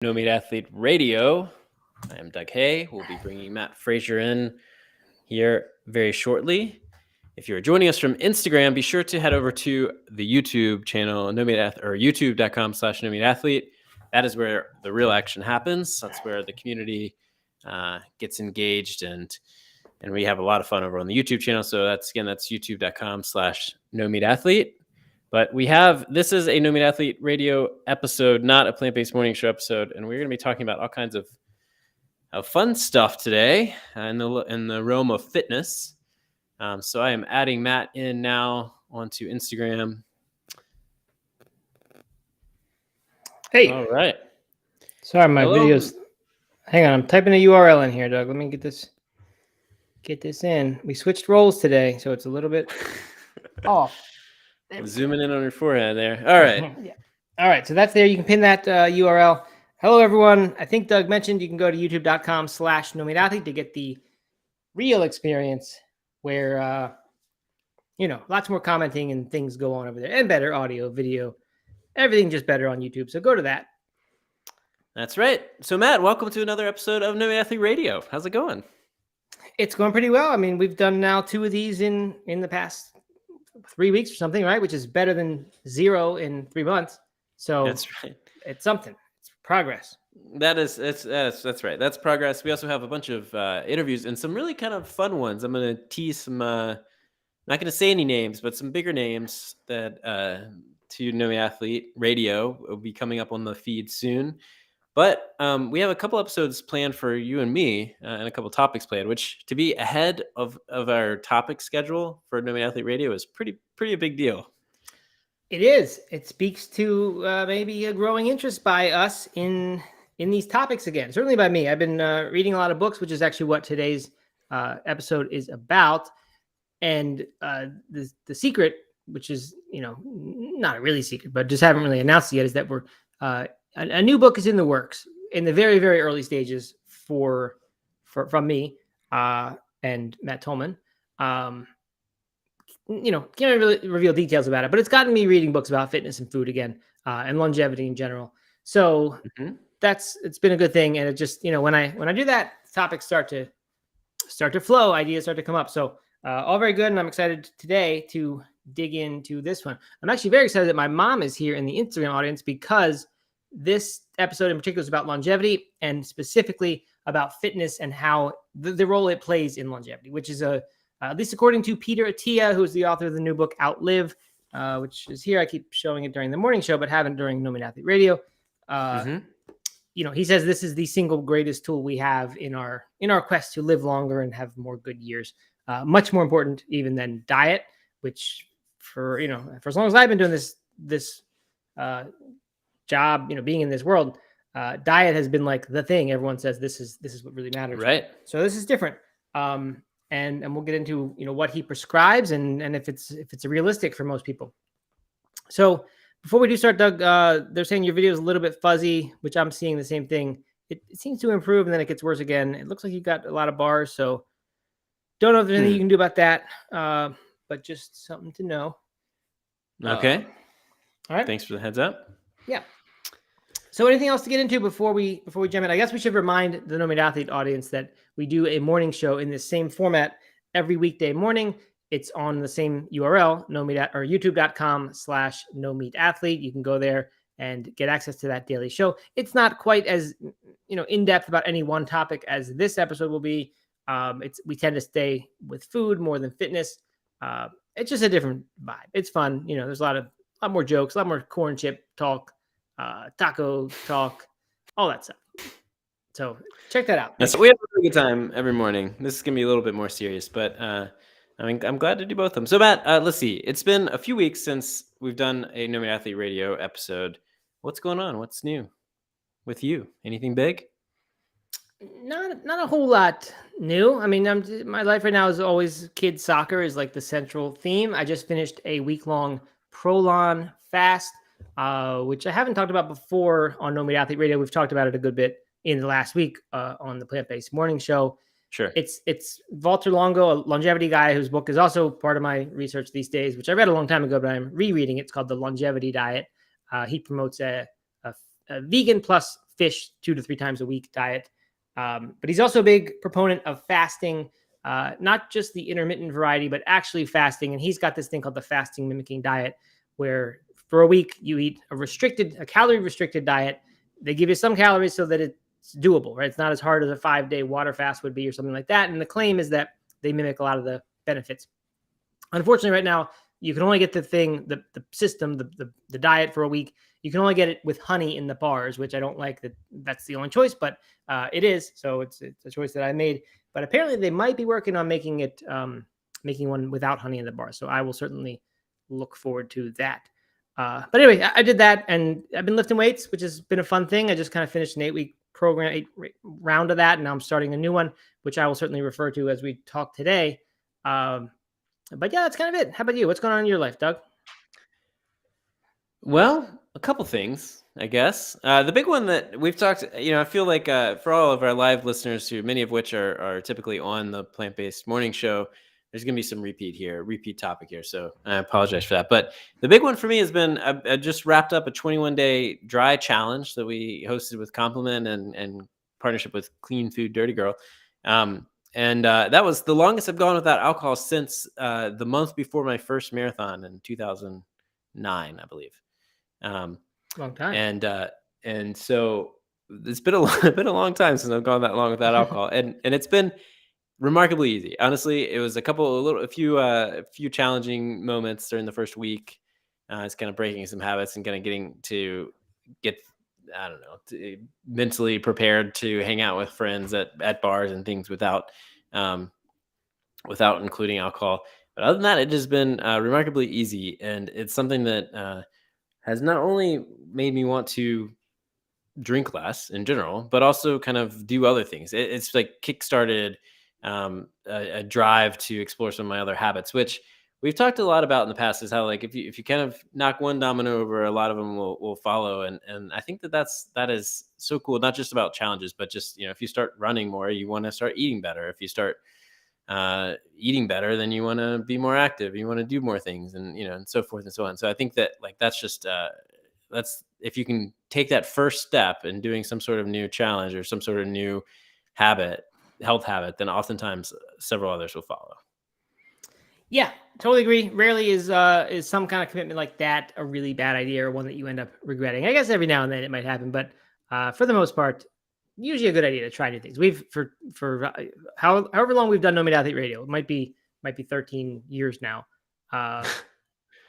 No Meat Athlete Radio. I am Doug Hay. We'll be bringing Matt Frazier in here very shortly. If you're joining us from Instagram, be sure to head over to the YouTube channel, or youtube.com/NoMeatAthlete. That is where the real action happens. That's where the community gets engaged, and we have a lot of fun over on the YouTube channel. So that's youtube.com/NoMeatAthlete. But this is a No Meat Athlete Radio episode, not a plant-based morning show episode, and we're going to be talking about all kinds of fun stuff today in the realm of fitness. So I am adding Matt in now onto Instagram. Hey. All right. Sorry, my videos. Hang on, I'm typing a URL in here, Doug. Let me get this in. We switched roles today, so it's a little bit off. Zooming in on your forehead there. All right. Yeah. All right. So that's there. You can pin that URL. Hello, everyone. I think Doug mentioned you can go to youtube.com/NoMeatAthlete to get the real experience where, lots more commenting and things go on over there, and better audio, video, everything just better on YouTube. So go to that. That's right. So Matt, welcome to another episode of No Meat Athlete Radio. How's it going? It's going pretty well. I mean, we've done now 2 of these in the past 3 weeks or something, right? Which is better than 0 in 3 months. So that's right. It's something. It's progress. That's right. That's progress. We also have a bunch of interviews and some really kind of fun ones. I'm going to tease some, not going to say any names, but some bigger names that to No Meat Athlete Radio will be coming up on the feed soon. But we have a couple episodes planned for you and me and a couple topics planned, which to be ahead of our topic schedule for No Meat Athlete Radio is pretty a big deal. It is. It speaks to maybe a growing interest by us in these topics again. Certainly by me. I've been reading a lot of books, which is actually what today's episode is about. And the secret, which is, not really secret, but just haven't really announced it yet, is that we're a new book is in the works in the very, very early stages from me and Matt Tolman. Can't really reveal details about it, but it's gotten me reading books about fitness and food again, and longevity in general. So it's been a good thing. And it just, when I do that, topics start to flow, ideas start to come up. So all very good. And I'm excited today to dig into this one. I'm actually very excited that my mom is here in the Instagram audience, because this episode in particular is about longevity, and specifically about fitness and how the role it plays in longevity, which is at least according to Peter Attia, who is the author of the new book Outlive, which is here. I keep showing it during the morning show, but haven't during No Meat Athlete Radio. He says this is the single greatest tool we have in our quest to live longer and have more good years. Much more important even than diet, which for as long as I've been doing this job, being in this world, diet has been like the thing. Everyone says this is what really matters. Right. So this is different. And we'll get into, what he prescribes and if it's realistic for most people. So before we do start, Doug, they're saying your video is a little bit fuzzy, which I'm seeing the same thing. It seems to improve and then it gets worse again. It looks like you got a lot of bars. So don't know if there's anything you can do about that. But just something to know. Okay. All right. Thanks for the heads up. Yeah. So anything else to get into before we jump in? I guess we should remind the No Meat Athlete audience that we do a morning show in the same format every weekday morning. It's on the same URL, youtube.com/NoMeatAthlete. You can go there and get access to that daily show. It's not quite as in depth about any one topic as this episode will be. We tend to stay with food more than fitness. It's just a different vibe. It's fun. There's a lot more jokes, a lot more corn chip talk, taco talk, all that stuff. So check that out. So we have a really good time every morning. This is going to be a little bit more serious, but I'm glad to do both of them. So Matt, let's see. It's been a few weeks since we've done a No Meat Athlete Radio episode. What's going on? What's new with you? Anything big? Not a whole lot new. I mean, my life right now is always kids soccer is like the central theme. I just finished a week-long Prolon fast, which I haven't talked about before on No Meat Athlete Radio. We've talked about it a good bit in the last week on the Plant-Based Morning Show. Sure. It's Walter Longo, a longevity guy whose book is also part of my research these days, which I read a long time ago, but I'm rereading. It's called The Longevity Diet. He promotes a vegan plus fish 2 to 3 times a week diet. But he's also a big proponent of fasting, not just the intermittent variety, but actually fasting. And he's got this thing called the fasting mimicking diet, where for a week you eat a calorie restricted diet. They give you some calories so that it's doable, right? It's not as hard as a 5-day water fast would be or something like that. And the claim is that they mimic a lot of the benefits. Unfortunately, right now, you can only get the system, the diet for a week. You can only get it with honey in the bars, which I don't like that's the only choice, but it is. So it's a choice that I made. But apparently they might be working on making one without honey in the bar. So I will certainly look forward to that. But anyway, I did that, and I've been lifting weights, which has been a fun thing. I just kind of finished an 8-week program, 8 round of that, and now I'm starting a new one, which I will certainly refer to as we talk today. But yeah, that's kind of it. How about you? What's going on in your life, Doug? Well, a couple things, I guess. The big one that we've talked, I feel like for all of our live listeners, many of which are typically on the plant-based morning show, there's going to be some repeat topic here. So I apologize for that. But the big one for me has been I just wrapped up a 21-day dry challenge that we hosted with Compliment and partnership with Clean Food Dirty Girl. And that was the longest I've gone without alcohol since the month before my first marathon in 2009, I believe. Long time. And so it's been a long time since I've gone that long without alcohol, and it's been remarkably easy. Honestly, it was a few challenging moments during the first week. It's kind of breaking some habits and kind of getting to get, I don't know, mentally prepared to hang out with friends at bars and things without including alcohol. But other than that, it has been remarkably easy, and it's something that has not only made me want to drink less in general, but also kind of do other things. It's like kickstarted a drive to explore some of my other habits, which we've talked a lot about in the past, is how, like, if you kind of knock one domino over, a lot of them will follow. And I think that is so cool, not just about challenges, but just, if you start running more, you want to start eating better. If you start eating better, then you want to be more active, you want to do more things, and and so forth and so on. So I think that, like, that's just that's, if you can take that first step in doing some sort of new challenge or some sort of new health habit, then oftentimes several others will follow. Yeah, totally agree. Rarely is some kind of commitment like that a really bad idea, or one that you end up regretting. I guess every now and then it might happen, but for the most part, usually a good idea to try new things. We've for however long we've done No Meat Athlete Radio, it might be 13 years now.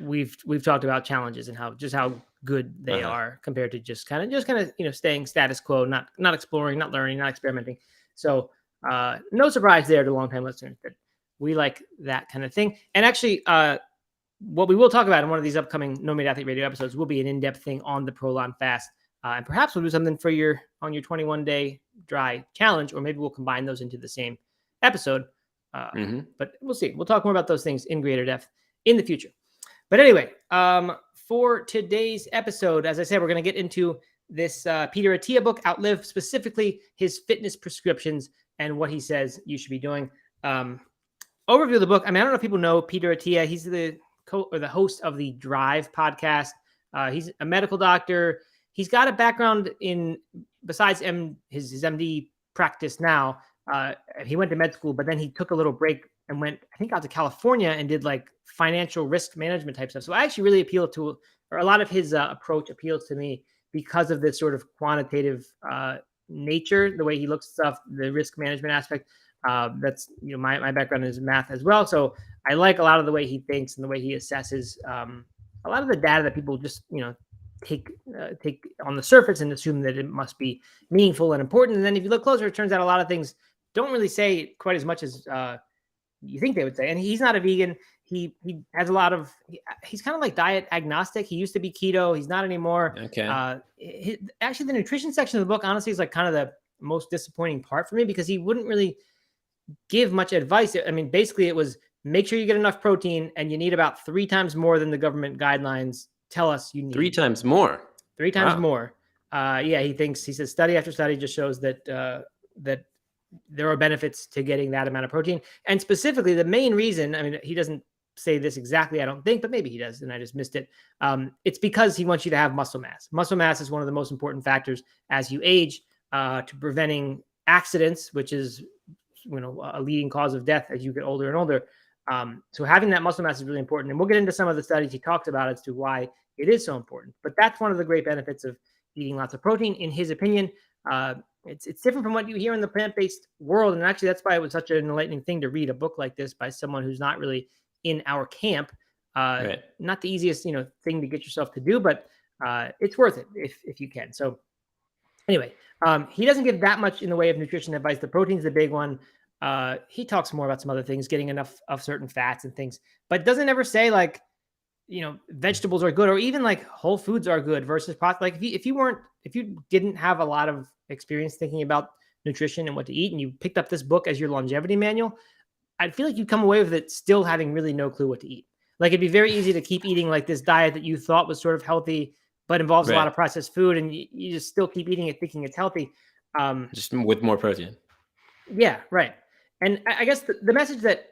We've talked about challenges and how good they are compared to just kind of staying status quo, not exploring, not learning, not experimenting. So no surprise there to longtime listeners that we like that kind of thing. And actually, what we will talk about in one of these upcoming No Meat Athlete Radio episodes will be an in-depth thing on the Prolon fast. And perhaps we'll do something for your 21-day dry challenge, or maybe we'll combine those into the same episode. But we'll see. We'll talk more about those things in greater depth in the future. But anyway, for today's episode, as I said, we're going to get into this Peter Attia book, Outlive, specifically his fitness prescriptions and what he says you should be doing. Overview of the book. I mean, I don't know if people know Peter Attia. He's the host of the Drive podcast. He's a medical doctor. He's got a background in, besides his MD practice now. He went to med school, but then he took a little break and went, I think, out to California and did like financial risk management type stuff. So I actually really a lot of his approach appeals to me because of this sort of quantitative nature, the way he looks at stuff, the risk management aspect. That's, my background is math as well. So I like a lot of the way he thinks and the way he assesses a lot of the data that people just, take on the surface and assume that it must be meaningful and important. And then if you look closer, it turns out a lot of things don't really say quite as much as you think they would say. And he's not a vegan. He has a lot of, he's kind of like diet agnostic. He used to be keto. He's not anymore. Okay. Actually, the nutrition section of the book, honestly, is like kind of the most disappointing part for me, because he wouldn't really give much advice. I mean, basically it was, make sure you get enough protein, and you need about 3 times more than the government guidelines tell us you need. 3 times more. 3 times more. Yeah, he says study after study just shows that that there are benefits to getting that amount of protein. And specifically, the main reason, I mean, he doesn't say this exactly, I don't think, but maybe he does, and I just missed it. It's because he wants you to have muscle mass. Muscle mass is one of the most important factors as you age to preventing accidents, which is a leading cause of death as you get older and older. So having that muscle mass is really important. And we'll get into some of the studies he talks about as to why it is so important. But that's one of the great benefits of eating lots of protein, in his opinion. It's different from what you hear in the plant-based world. And actually, that's why it was such an enlightening thing to read a book like this by someone who's not really in our camp. Right. Not the easiest, thing to get yourself to do, but it's worth it if you can. So anyway, he doesn't give that much in the way of nutrition advice. The protein's the big one. He talks more about some other things, getting enough of certain fats and things, but doesn't ever say like, vegetables are good, or even like whole foods are good versus like if you didn't have a lot of experience thinking about nutrition and what to eat, and you picked up this book as your longevity manual, I'd feel like you come away with it still having really no clue what to eat. Like it'd be very easy to keep eating like this diet that you thought was sort of healthy, but involves a lot of processed food, and you just still keep eating it thinking it's healthy. Just with more protein. Yeah, right. And I guess the message that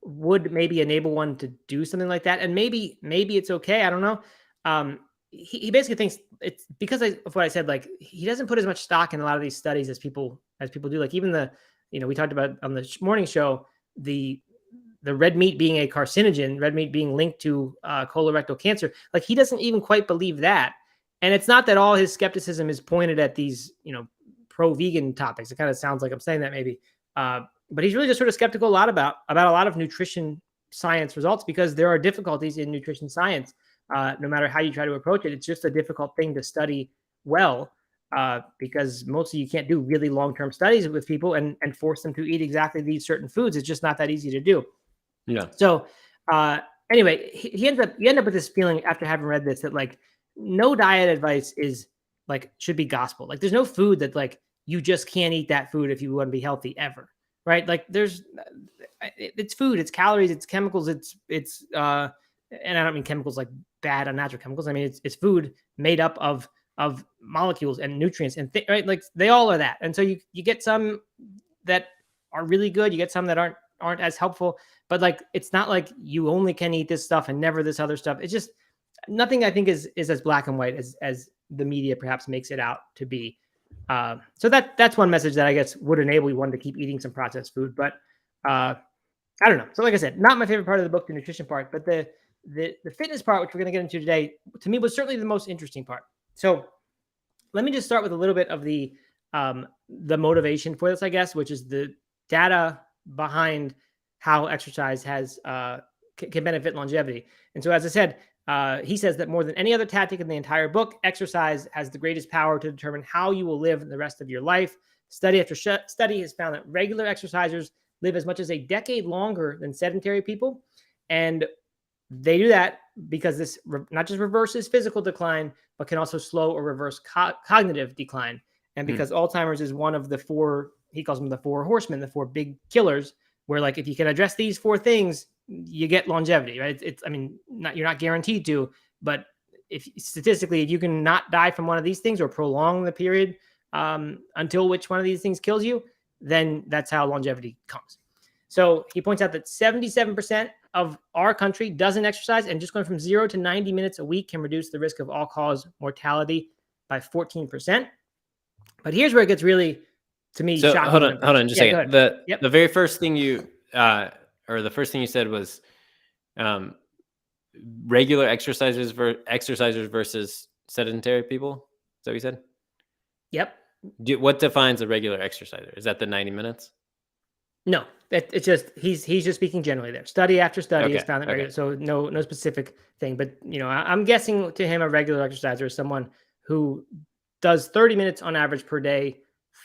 would maybe enable one to do something like that, and maybe it's okay, I don't know. He basically thinks it's because of what I said. Like he doesn't put as much stock in a lot of these studies as people do. Like even we talked about on the morning show the red meat being a carcinogen, red meat being linked to colorectal cancer. Like he doesn't even quite believe that. And it's not that all his skepticism is pointed at these, pro-vegan topics. It kind of sounds like I'm saying that maybe. But he's really just sort of skeptical a lot about a lot of nutrition science results, because there are difficulties in nutrition science. No matter how you try to approach it, it's just a difficult thing to study well, because mostly you can't do really long-term studies with people and force them to eat exactly these certain foods. It's just not that easy to do. Yeah. So anyway, you end up with this feeling after having read this that like no diet advice is like should be gospel. Like there's no food that like you just can't eat that food if you want to be healthy ever, right? Like it's food, it's calories, it's chemicals, it's and I don't mean chemicals like bad unnatural chemicals. I mean it's food made up of molecules and nutrients and right, like they all are that. And so you get some that are really good, you get some that aren't as helpful, but like it's not like you only can eat this stuff and never this other stuff. It's just nothing I think is as black and white as the media perhaps makes it out to be. So that's one message that I guess would enable one to keep eating some processed food. But I don't know. So like I said, not my favorite part of the book, the nutrition part, but the fitness part, which we're going to get into today, to me was certainly the most interesting part. So let me just start with a little bit of the motivation for this, I guess, which is the data behind how exercise can benefit longevity. And so, as I said, he says that more than any other tactic in the entire book, exercise has the greatest power to determine how you will live the rest of your life. Study after study has found that regular exercisers live as much as a decade longer than sedentary people. And they do that because this not just reverses physical decline, but can also slow or reverse cognitive decline. And because Alzheimer's is one of the four, he calls them the four horsemen, the four big killers, where like if you can address these four things, you get longevity, right? You're not guaranteed to, but if statistically, if you can not die from one of these things or prolong the period until which one of these things kills you, then that's how longevity comes. So he points out that 77% of our country doesn't exercise, and just going from 0 to 90 minutes a week can reduce the risk of all-cause mortality by 14%. But here's where it gets really, to me, so shocking. Hold on, just a second. The very first thing you or the first thing you said was regular exercisers versus sedentary people. Is that what you said? Yep. What defines a regular exerciser? Is that the 90 minutes? No, it's just he's just speaking generally there. Study after study has found that regular, so no specific thing. But I'm guessing to him a regular exerciser is someone who does 30 minutes on average per day,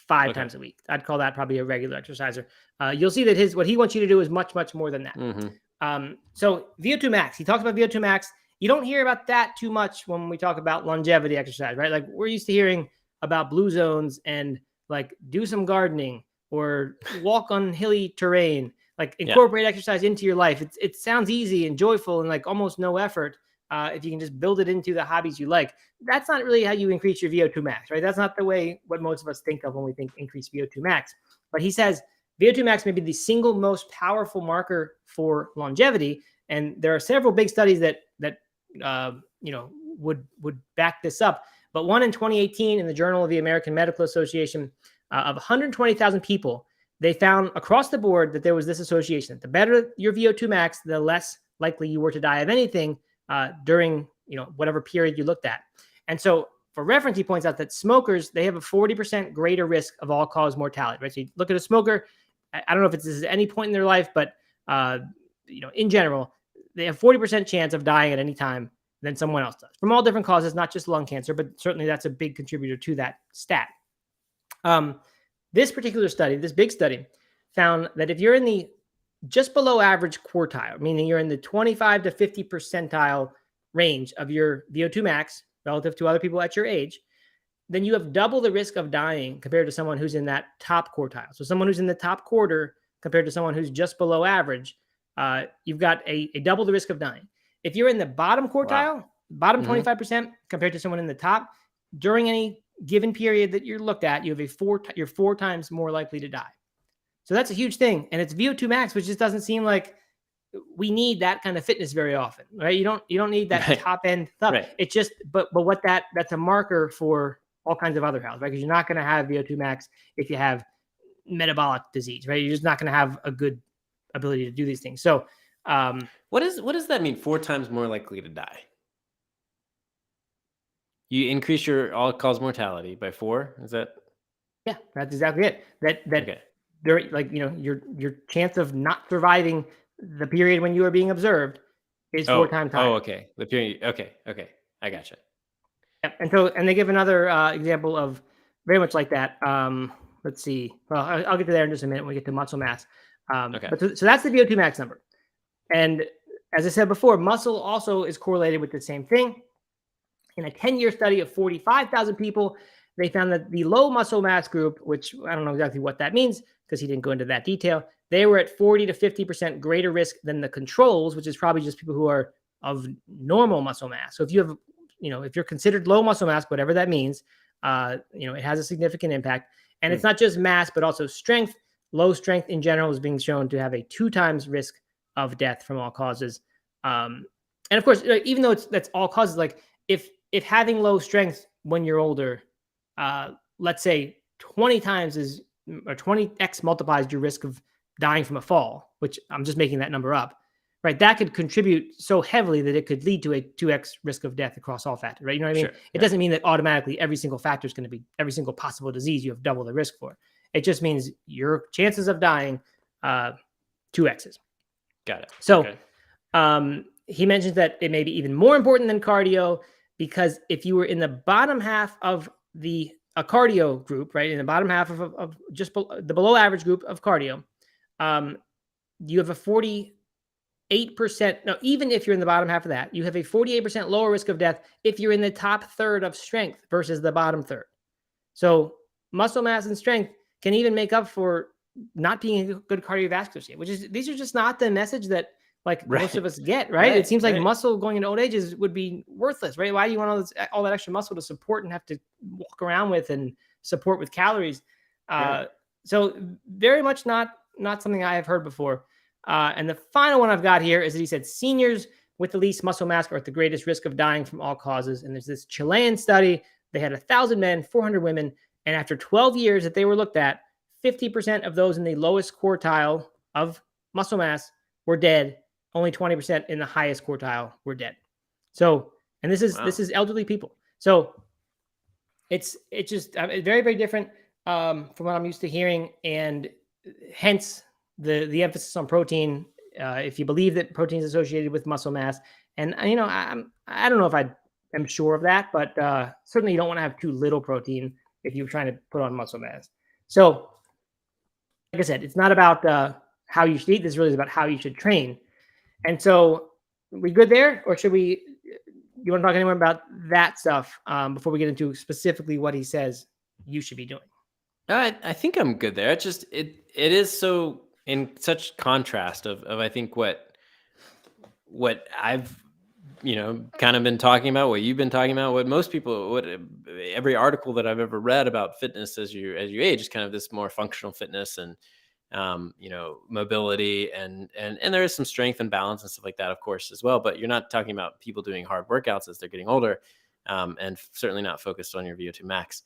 5 times a week. I'd call that probably a regular exerciser. You'll see that what he wants you to do is much more than that. So VO2 max, he talks about VO2 max. You don't hear about that too much when we talk about longevity exercise, right? Like we're used to hearing about blue zones and like do some gardening or walk on hilly terrain, like incorporate exercise into your life. It sounds easy and joyful and like almost no effort. If you can just build it into the hobbies you like. That's not really how you increase your VO2 max, right? That's not the way what most of us think of when we think increase VO2 max. But he says VO2 max may be the single most powerful marker for longevity, and there are several big studies that would back this up. But one in 2018 in the Journal of the American Medical Association, of 120,000 people, they found across the board that there was this association. The better your VO2 max, the less likely you were to die of anything during whatever period you looked at. And so, for reference, he points out that smokers, they have a 40% greater risk of all-cause mortality. Right? So you look at a smoker. I don't know if this is any point in their life, but in general, they have 40% chance of dying at any time than someone else does, from all different causes, not just lung cancer, but certainly that's a big contributor to that stat. This particular study, this big study, found that if you're in the just below average quartile, meaning you're in the 25 to 50 percentile range of your VO2 max relative to other people at your age, then you have double the risk of dying compared to someone who's in that top quartile. So someone who's in the top quarter compared to someone who's just below average, you've got a double the risk of dying. If you're in the bottom quartile, bottom 25% compared to someone in the top, during any given period that you're looked at, you're 4 times more likely to die. So that's a huge thing. And it's VO2 max, which just doesn't seem like we need that kind of fitness very often, right? You don't need that top end stuff. Right. It's just, but what that's a marker for all kinds of other health, right? Because you're not going to have VO2 max if you have metabolic disease, right? You're just not going to have a good ability to do these things. So, what does that mean? 4 times more likely to die. You increase your all-cause mortality by 4. Is that? Yeah, that's exactly it. Okay. There, your chance of not surviving the period when you are being observed is 4 times higher. Oh, okay. The period. Okay. I gotcha. Yeah, and they give another example of very much like that. Let's see. Well, I'll get to there in just a minute when we get to muscle mass. Okay. But so that's the VO2 max number. And as I said before, muscle also is correlated with the same thing. In a 10-year study of 45,000 people, they found that the low muscle mass group, which I don't know exactly what that means because he didn't go into that detail, they were at 40 to 50% greater risk than the controls, which is probably just people who are of normal muscle mass. So if you have, if you're considered low muscle mass, whatever that means, it has a significant impact. And it's not just mass, but also strength. Low strength in general is being shown to have a 2 times risk of death from all causes. And of course, even though that's all causes, like if having low strength when you're older, let's say 20 times or 20x multiplies your risk of dying from a fall, which I'm just making that number up, right? That could contribute so heavily that it could lead to a 2x risk of death across all factors, right? You know what I mean? Sure, it doesn't mean that automatically every single factor is going to be every single possible disease you have double the risk for. It just means your chances of dying 2x's. Got it. So he mentions that it may be even more important than cardio because if you were in the bottom half of a cardio group, right, in the bottom half of just the below average group of cardio, you have a 48%. No, even if you're in the bottom half of that, you have a 48% lower risk of death if you're in the top third of strength versus the bottom third. So muscle mass and strength can even make up for not being a good cardiovascular state, these are just not the message that most of us get, right? It seems like muscle going into old age would be worthless, right? Why do you want all that extra muscle to support and have to walk around with and support with calories? So very much not something I have heard before. And the final one I've got here is that he said seniors with the least muscle mass are at the greatest risk of dying from all causes. And there's this Chilean study. They had 1,000 men, 400 women. And after 12 years that they were looked at, 50% of those in the lowest quartile of muscle mass were dead. Only 20% in the highest quartile were dead. So, and this is elderly people. So it's just very, very different from what I'm used to hearing. And hence the emphasis on protein, if you believe that protein is associated with muscle mass. And, I don't know if I am sure of that, but certainly you don't want to have too little protein if you're trying to put on muscle mass. So, like I said, it's not about how you should eat. This really is about how you should train. And so, we good there, or should we? You want to talk anymore about that stuff before we get into specifically what he says you should be doing? I think I'm good there. It is so in such contrast of I think what I've kind of been talking about, what you've been talking about, what most people, every article that I've ever read about fitness as you age is kind of this more functional fitness and mobility and there is some strength and balance and stuff like that, of course, as well. But you're not talking about people doing hard workouts as they're getting older, and certainly not focused on your VO2 max.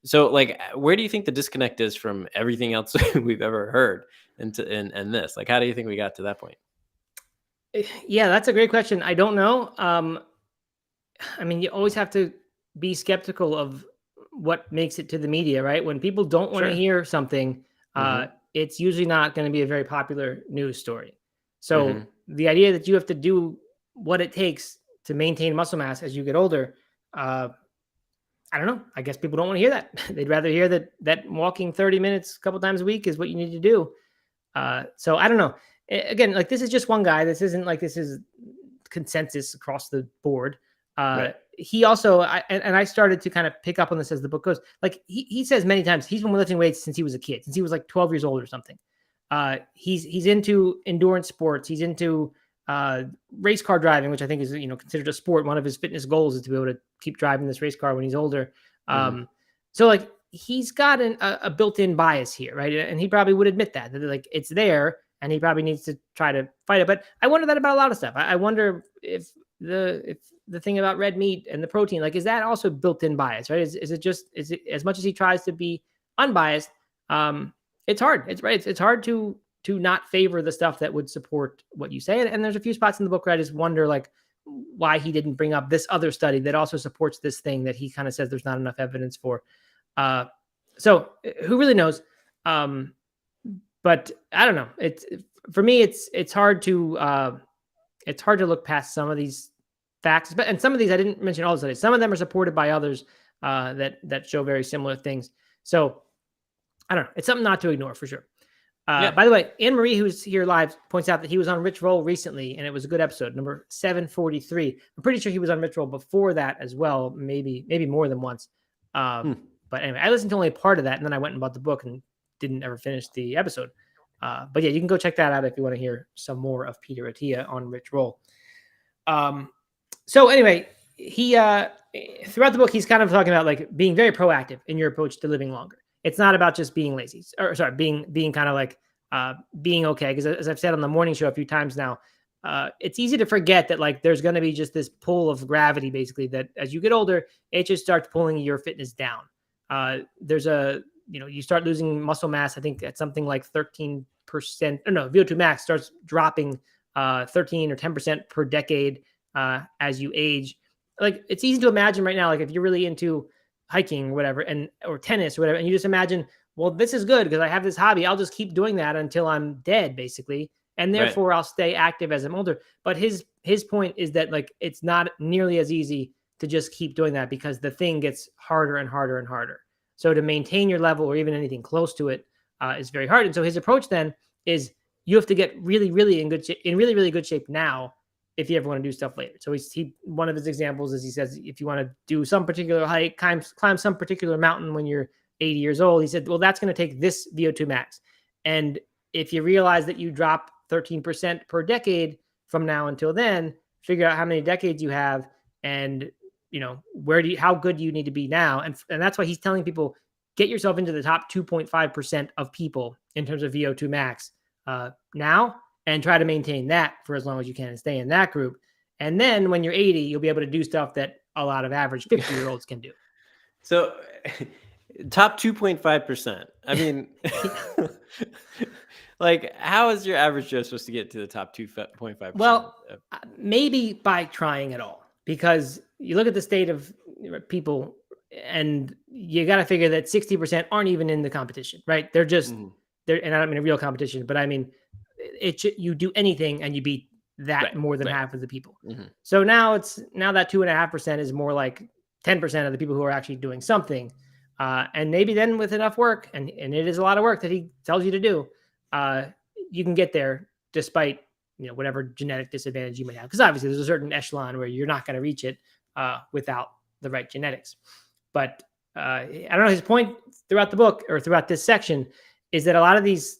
So like, where do you think the disconnect is from everything else we've ever heard and this? Like, how do you think we got to that point? Yeah, that's a great question. I don't know. I mean, you always have to be skeptical of what makes it to the media, right? When people don't want to hear something, it's usually not going to be a very popular news story. So the idea that you have to do what it takes to maintain muscle mass as you get older, I don't know. I guess people don't want to hear that. They'd rather hear that walking 30 minutes a couple times a week is what you need to do. So I don't know. Again, like, this is just one guy. This isn't like this is consensus across the board. He also, I started to kind of pick up on this as the book goes. Like, he says many times he's been lifting weights since he was a kid, since he was like 12 years old or something. He's into endurance sports. He's into race car driving, which I think is, considered a sport. One of his fitness goals is to be able to keep driving this race car when he's older. So like, he's got a built-in bias here, right? And he probably would admit that like it's there, and he probably needs to try to fight it. But I wonder that about a lot of stuff. I wonder if the thing about red meat and the protein, like, is that also built-in bias, right? Is it as much as he tries to be unbiased, it's hard. It's hard to not favor the stuff that would support what you say. And there's a few spots in the book where I just wonder, like, why he didn't bring up this other study that also supports this thing that he kind of says there's not enough evidence for. So who really knows? But I don't know. For me, it's hard to look past some of these facts, and some of these I didn't mention all the studies. Some of them are supported by others that show very similar things. So I don't know. It's something not to ignore for sure. By the way, Anne-Marie, who's here live, points out that he was on Rich Roll recently, and it was a good episode, number 743. I'm pretty sure he was on Rich Roll before that as well, maybe more than once. But anyway, I listened to only a part of that, and then I went and bought the book and didn't ever finish the episode. But yeah, you can go check that out if you want to hear some more of Peter Attia on Rich Roll. So anyway, he throughout the book, he's kind of talking about like being very proactive in your approach to living longer. It's not about just being lazy, or sorry, being kind of like being okay. Because as I've said on the morning show a few times now, it's easy to forget that like there's going to be just this pull of gravity, basically, that as you get older, it just starts pulling your fitness down. There's you start losing muscle mass. I think at something like 13%. No, VO2 max starts dropping 13 or 10% per decade as you age. Like, it's easy to imagine right now, like if you're really into hiking or whatever, or tennis or whatever, and you just imagine, well, this is good because I have this hobby. I'll just keep doing that until I'm dead, basically. And therefore I'll stay active as I'm older. But his point is that like, it's not nearly as easy to just keep doing that because the thing gets harder and harder and harder. So to maintain your level or even anything close to it is very hard. And so his approach then is you have to get really, really really, really good shape now if you ever want to do stuff later. So one of his examples is he says, if you want to do some particular hike, climb some particular mountain when you're 80 years old, he said, well, that's going to take this VO2 max. And if you realize that you drop 13% per decade from now until then, figure out how many decades you have and how good do you need to be now? And that's why he's telling people, get yourself into the top 2.5% of people in terms of VO2 max now, and try to maintain that for as long as you can and stay in that group. And then when you're 80, you'll be able to do stuff that a lot of average 50-year-olds can do. So top 2.5%. I mean, like, how is your average Joe supposed to get to the top 2.5%? Well, maybe by trying it all, because you look at the state of people and you got to figure that 60% aren't even in the competition, right? They're just, and I don't mean a real competition, but I mean, you do anything and you beat that more than half of the people. So now that 2.5% is more like 10% of the people who are actually doing something. And maybe then with enough work, and it is a lot of work that he tells you to do, you can get there despite, whatever genetic disadvantage you may have. Because obviously there's a certain echelon where you're not going to reach it without the right genetics. But I don't know, his point throughout the book or throughout this section is that a lot of these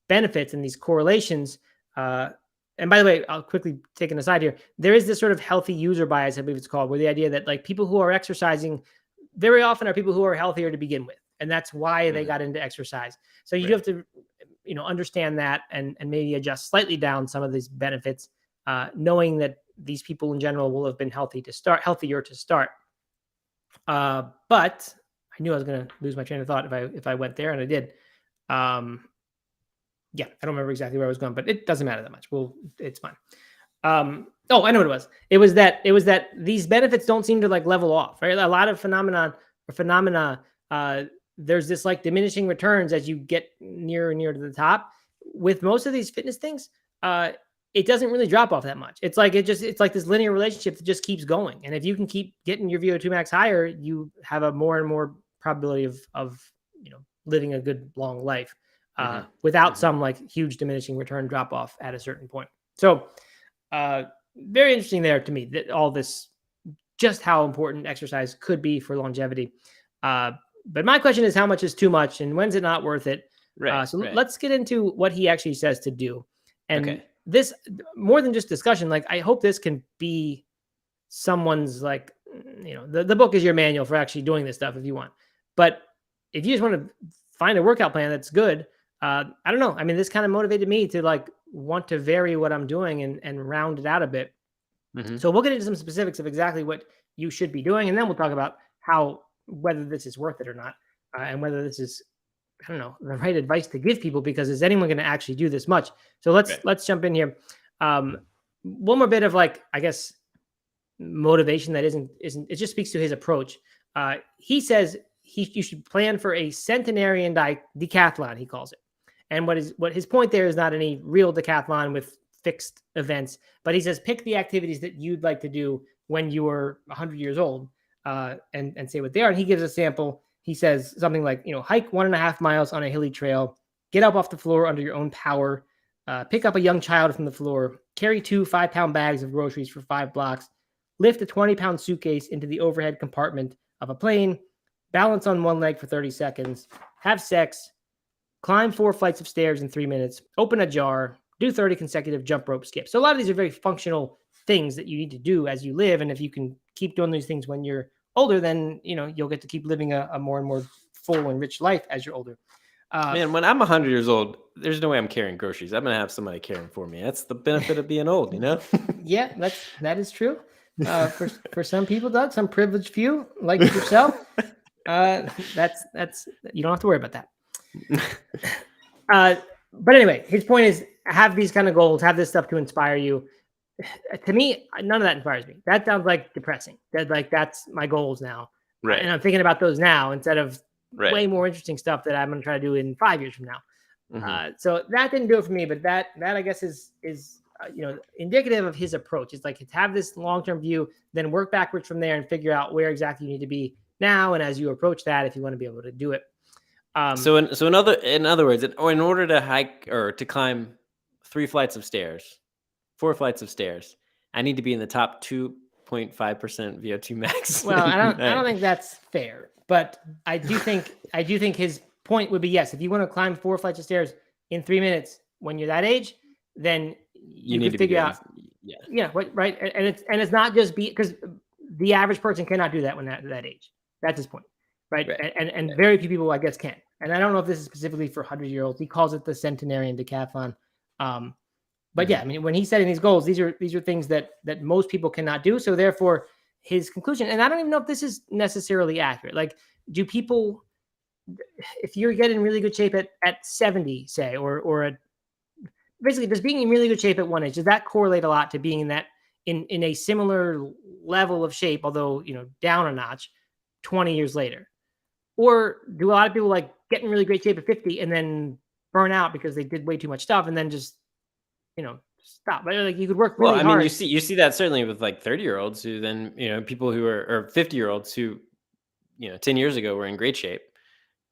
benefits and these correlations, and by the way, I'll quickly take an aside here. There is this sort of healthy user bias, I believe it's called, where the idea that like people who are exercising very often are people who are healthier to begin with. And that's why they got into exercise. So you have to, understand that and maybe adjust slightly down some of these benefits, knowing that these people in general will have been healthier to start. But I knew I was going to lose my train of thought if I went there, and I did. Yeah, I don't remember exactly where I was going, but it doesn't matter that much. It's fine. I know what it was. It was that these benefits don't seem to like level off, right? A lot of phenomena, there's this like diminishing returns as you get nearer and nearer to the top. With most of these fitness things, it doesn't really drop off that much. It's like this linear relationship that just keeps going. And if you can keep getting your VO2 max higher, you have a more and more probability of living a good long life without some like huge diminishing return drop off at a certain point. So very interesting there to me that all this, just how important exercise could be for longevity. But my question is, how much is too much, and when's it not worth it? Let's get into what he actually says to do. And this, more than just discussion, like I hope this can be someone's like, the book is your manual for actually doing this stuff if you want. But if you just want to find a workout plan that's good, I don't know. I mean, this kind of motivated me to like want to vary what I'm doing and round it out a bit. So we'll get into some specifics of exactly what you should be doing, and then we'll talk about whether this is worth it or not, and whether this is, I don't know, the right advice to give people, because is anyone going to actually do this much? So let's jump in here. One more bit of like, I guess, motivation that isn't, it just speaks to his approach. He says you should plan for a centenarian decathlon, he calls it. And what his point there is not any real decathlon with fixed events, but he says pick the activities that you'd like to do when you were 100 years old, and say what they are. And he gives a sample. He says something like, hike 1.5 miles on a hilly trail, get up off the floor under your own power, pick up a young child from the floor, carry 2 5-pound bags of groceries for 5 blocks, lift a 20-pound suitcase into the overhead compartment of a plane, balance on one leg for 30 seconds, have sex, climb 4 flights of stairs in 3 minutes, open a jar, do 30 consecutive jump rope skips. So a lot of these are very functional things that you need to do as you live. And if you can keep doing these things when you're older, then, you'll get to keep living a more and more full and rich life as you're older. Man, when I'm 100 years old, there's no way I'm carrying groceries. I'm going to have somebody carrying for me. That's the benefit of being old, Yeah, that is true. For some people, Doug, some privileged few like yourself, that's you don't have to worry about that. But anyway, his point is have these kind of goals, have this stuff to inspire you. To me, none of that inspires me. That sounds like depressing. That's my goals now. Right. And I'm thinking about those now instead of way more interesting stuff that I'm going to try to do in 5 years from now. So that didn't do it for me, but that I guess is indicative of his approach. It's like, have this long-term view, then work backwards from there and figure out where exactly you need to be now. And as you approach that, if you want to be able to do it. So in other words, in order to hike or to climb 4 flights of stairs, I need to be in the top 2.5% VO2 max. Well, I don't think that's fair, but I do think his point would be, yes, if you want to climb 4 flights of stairs in 3 minutes when you're that age, then you need to figure out, right. And it's not just because the average person cannot do that when that age. That's his point, right? And very few people, I guess, can. And I don't know if this is specifically for 100-year-olds. He calls it the centenarian decathlon. But yeah, I mean, when he's setting these goals, these are things that most people cannot do. So therefore, his conclusion, and I don't even know if this is necessarily accurate. Like, do people, if you're getting in really good shape at 70, say, or basically just being in really good shape at one age, does that correlate a lot to being in a similar level of shape, although down a notch, 20 years later? Or do a lot of people like get in really great shape at 50 and then burn out because they did way too much stuff and then just stop? But like, you could work really hard. I mean, you see that certainly with like 30-year-olds who then, people who or 50-year-olds who, 10 years ago were in great shape,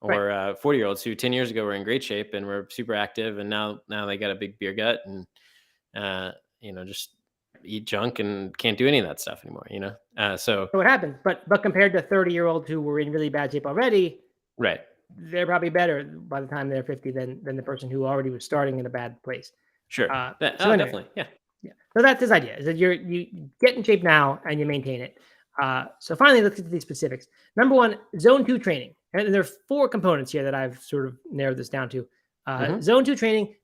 or 40-year-olds who 10 years ago were in great shape and were super active, and now they got a big beer gut and just eat junk and can't do any of that stuff anymore. So what happens? But compared to 30-year-olds who were in really bad shape already, right, they're probably better by the time they're 50 than the person who already was starting in a bad place. Sure. Definitely. Yeah. So that's his idea, is that you get in shape now and you maintain it. So finally, let's get to these specifics. Number 1, zone 2 training. And there are 4 components here that I've sort of narrowed this down to. Zone 2 training.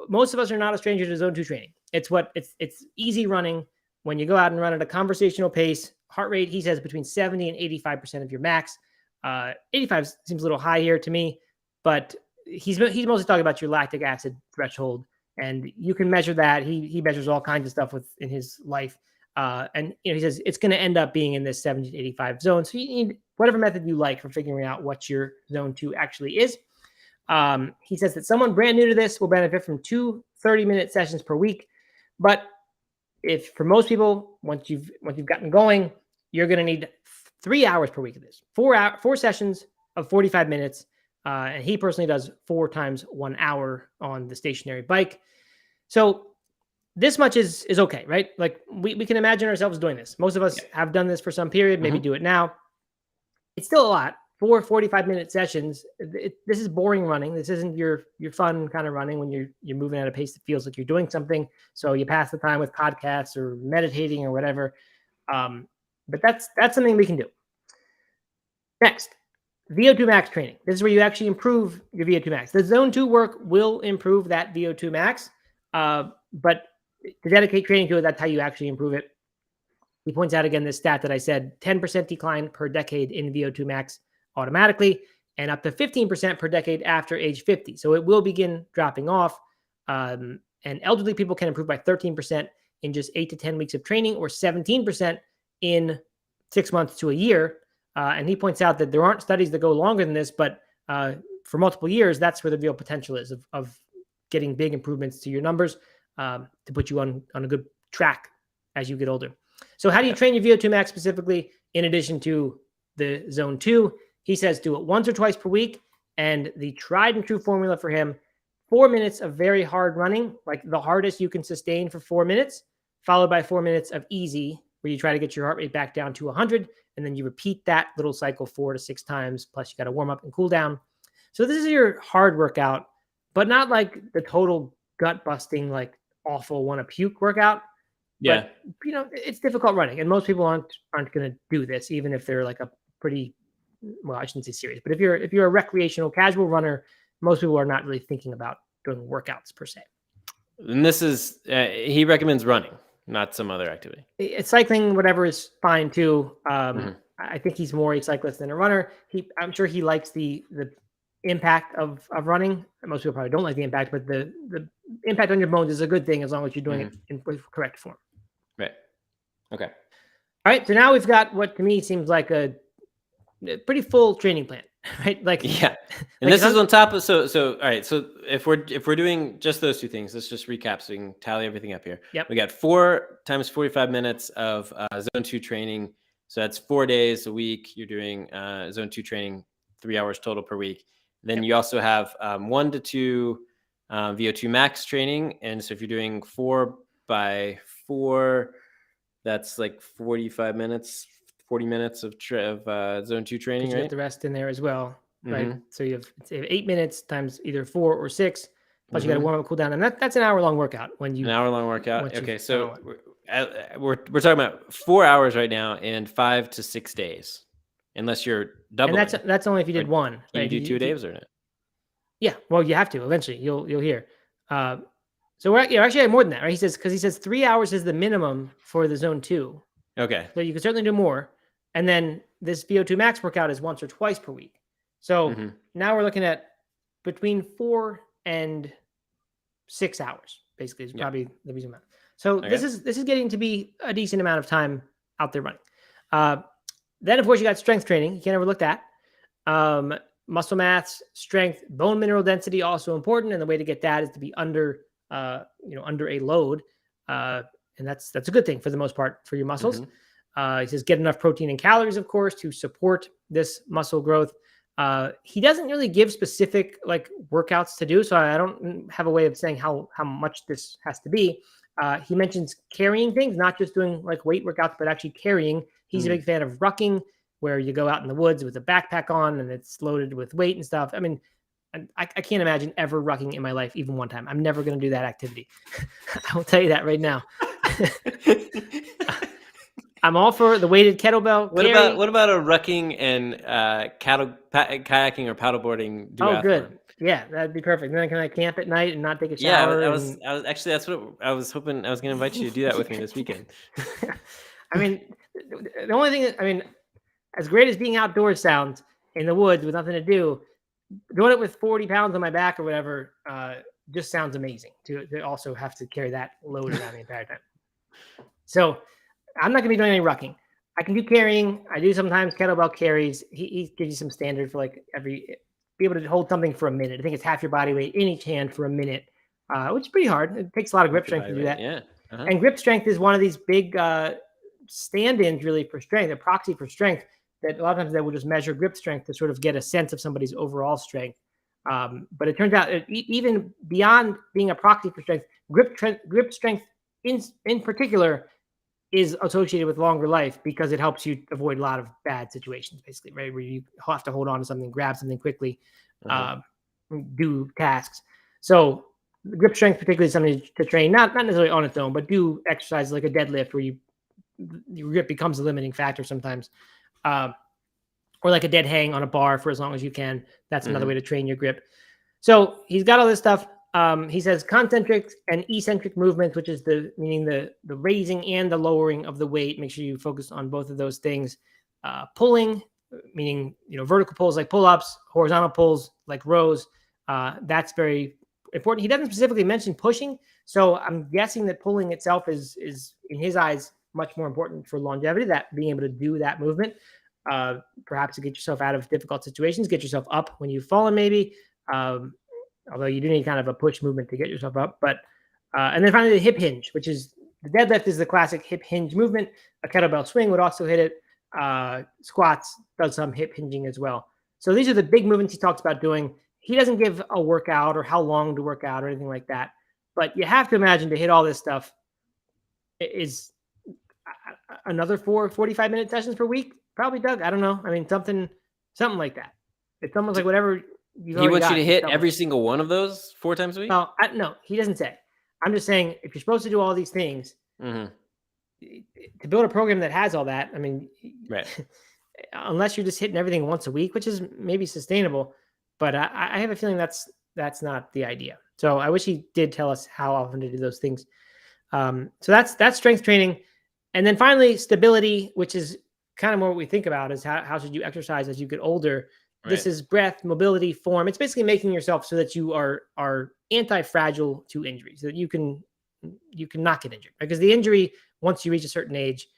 Most of us are not a stranger to zone 2 training. It's easy running when you go out and run at a conversational pace. Heart rate, he says, between 70 and 85% of your max. 85 seems a little high here to me, but he's mostly talking about your lactic acid threshold, and you can measure that. He measures all kinds of stuff in his life, and he says it's going to end up being in this 70 to 85 zone. So you need whatever method you like for figuring out what your zone 2 actually is. He says that someone brand new to this will benefit from 2 30-minute sessions per week, but if for most people, once you've gotten going, you're going to need 3 hours per week of this. 4 sessions of 45 minutes. And he personally does 4 times 1 hour on the stationary bike. So this much is okay, right? Like we can imagine ourselves doing this. Most of us have done this for some period, maybe do it now. It's still a lot. 4 45-minute sessions. This is boring running. This isn't your fun kind of running when you're moving at a pace that feels like you're doing something. So you pass the time with podcasts or meditating or whatever. But that's something we can do. Next, VO2 max training. This is where you actually improve your VO2 max. The zone 2 work will improve that VO2 max, but to dedicate training to it, that's how you actually improve it. He points out again this stat that I said, 10% decline per decade in VO2 max automatically, and up to 15% per decade after age 50. So it will begin dropping off. And elderly people can improve by 13% in just 8 to 10 weeks of training, or 17% in 6 months to a year. And he points out that there aren't studies that go longer than this, but for multiple years, that's where the real potential is of getting big improvements to your numbers to put you on a good track as you get older. So how do you train your VO2 max specifically in addition to the zone 2? He says do it once or twice per week. And the tried and true formula for him, 4 minutes of very hard running, like the hardest you can sustain for 4 minutes, followed by 4 minutes of easy, where you try to get your heart rate back down to 100. And then you repeat that little cycle 4 to 6 times. Plus you got to warm up and cool down. So this is your hard workout, but not like the total gut busting, like awful want to puke workout. Yeah. But, it's difficult running, and most people aren't going to do this, even if they're like a pretty, well, I shouldn't say serious, but if you're a recreational casual runner, most people are not really thinking about doing workouts per se. And this is, he recommends running, not some other activity. It's cycling, whatever is fine too. I think he's more a cyclist than a runner. I'm sure he likes the impact of running. Most people probably don't like the impact, but the impact on your bones is a good thing as long as you're doing it in correct form. Right. Okay. All right. So now we've got what to me seems like a pretty full training plan, right? Like, yeah. And this is on top of, so, all right. So if we're doing just those 2 things, let's just recap so we can tally everything up here. Yep. We got 4 times 45 minutes of zone 2 training. So that's 4 days a week. You're doing zone 2 training, 3 hours total per week. Then you also have 1 to 2 VO2 max training. And so if you're doing 4 by 4, that's like 45 minutes, 40 minutes of zone 2 training, you right? get the rest in there as well, right? So you have 8 minutes times either 4 or 6, plus you got to warm up, cool down, and that's an hour-long workout. An hour-long workout. Okay, so we're talking about 4 hours right now and 5 to 6 days, unless you're doubling. And that's only if you did one. Can right? you do 2 days or not? Yeah, well, you have to eventually. You'll hear. So we're actually more than that, right? He says 3 hours is the minimum for the zone 2. Okay. So you can certainly do more. And then this VO2 max workout is once or twice per week. So now we're looking at between 4 and 6 hours, basically, is probably the reason amount. So this is getting to be a decent amount of time out there running. Then, of course, you got strength training. You can't overlook that. Muscle mass, strength, bone mineral density, also important. And the way to get that is to be under a load. And that's a good thing for the most part for your muscles. He says get enough protein and calories, of course, to support this muscle growth. He doesn't really give specific like workouts to do, so I don't have a way of saying how much this has to be. He mentions carrying things, not just doing like weight workouts, but actually carrying. He's a big fan of rucking, where you go out in the woods with a backpack on and it's loaded with weight and stuff. I mean, I can't imagine ever rucking in my life, even one time. I'm never going to do that activity. I will tell you that right now. I'm all for the weighted kettlebell carry. What about a rucking and kayaking or paddleboarding duathlon? Oh, good. Yeah, that'd be perfect. Then can I camp at night and not take a Yeah, shower? I was actually that's what I was hoping. I was going to invite you to do that with me this weekend. I mean, the only thing I mean, as great as being outdoors sounds in the woods with nothing to do, doing it with 40 pounds on my back or whatever just sounds amazing to also have to carry that load around the entire time. So I'm not going to be doing any rucking. I can do carrying. I do sometimes kettlebell carries. He gives you some standard for like be able to hold something for a minute. I think it's half your body weight in each hand for a minute, which is pretty hard. It takes a lot of grip strength to do that. Yeah. And grip strength is one of these big stand-ins really for strength, a proxy for strength that a lot of times they will just measure grip strength to sort of get a sense of somebody's overall strength. But it turns out even beyond being a proxy for strength, grip strength in particular is associated with longer life because it helps you avoid a lot of bad situations, basically, right? Where you have to hold on to something, grab something quickly, do tasks. So grip strength particularly is something to train, not necessarily on its own, but do exercises like a deadlift where your grip becomes a limiting factor sometimes. Or like a dead hang on a bar for as long as you can. That's another way to train your grip. So he's got all this stuff. He says concentric and eccentric movements, which is meaning the raising and the lowering of the weight. Make sure you focus on both of those things. Pulling, meaning vertical pulls like pull-ups, horizontal pulls like rows. That's very important. He doesn't specifically mention pushing, so I'm guessing that pulling itself is in his eyes much more important for longevity. That being able to do that movement, perhaps to get yourself out of difficult situations, get yourself up when you've fallen, maybe. Although you do need kind of a push movement to get yourself up. But and then finally the hip hinge, which is the deadlift is the classic hip hinge movement. A kettlebell swing would also hit it. Squats does some hip hinging as well. So these are the big movements he talks about doing. He doesn't give a workout or how long to work out or anything like that. But you have to imagine to hit all this stuff is another 45-minute sessions per week, probably, Doug. I don't know. I mean, something like that. It's almost like whatever he wants you to hit every single one of those 4 times a week. No, no, he doesn't say. I'm just saying if you're supposed to do all these things to build a program that has all that, I mean, right? Unless you're just hitting everything once a week, which is maybe sustainable, but I have a feeling that's not the idea. So I wish he did tell us how often to do those things. So that's strength training. And then finally, stability, which is kind of more what we think about is how should you exercise as you get older. Right. This is breath, mobility, form. It's basically making yourself so that you are anti-fragile to injury, so that you can not get injured. Because the injury, once you reach a certain age,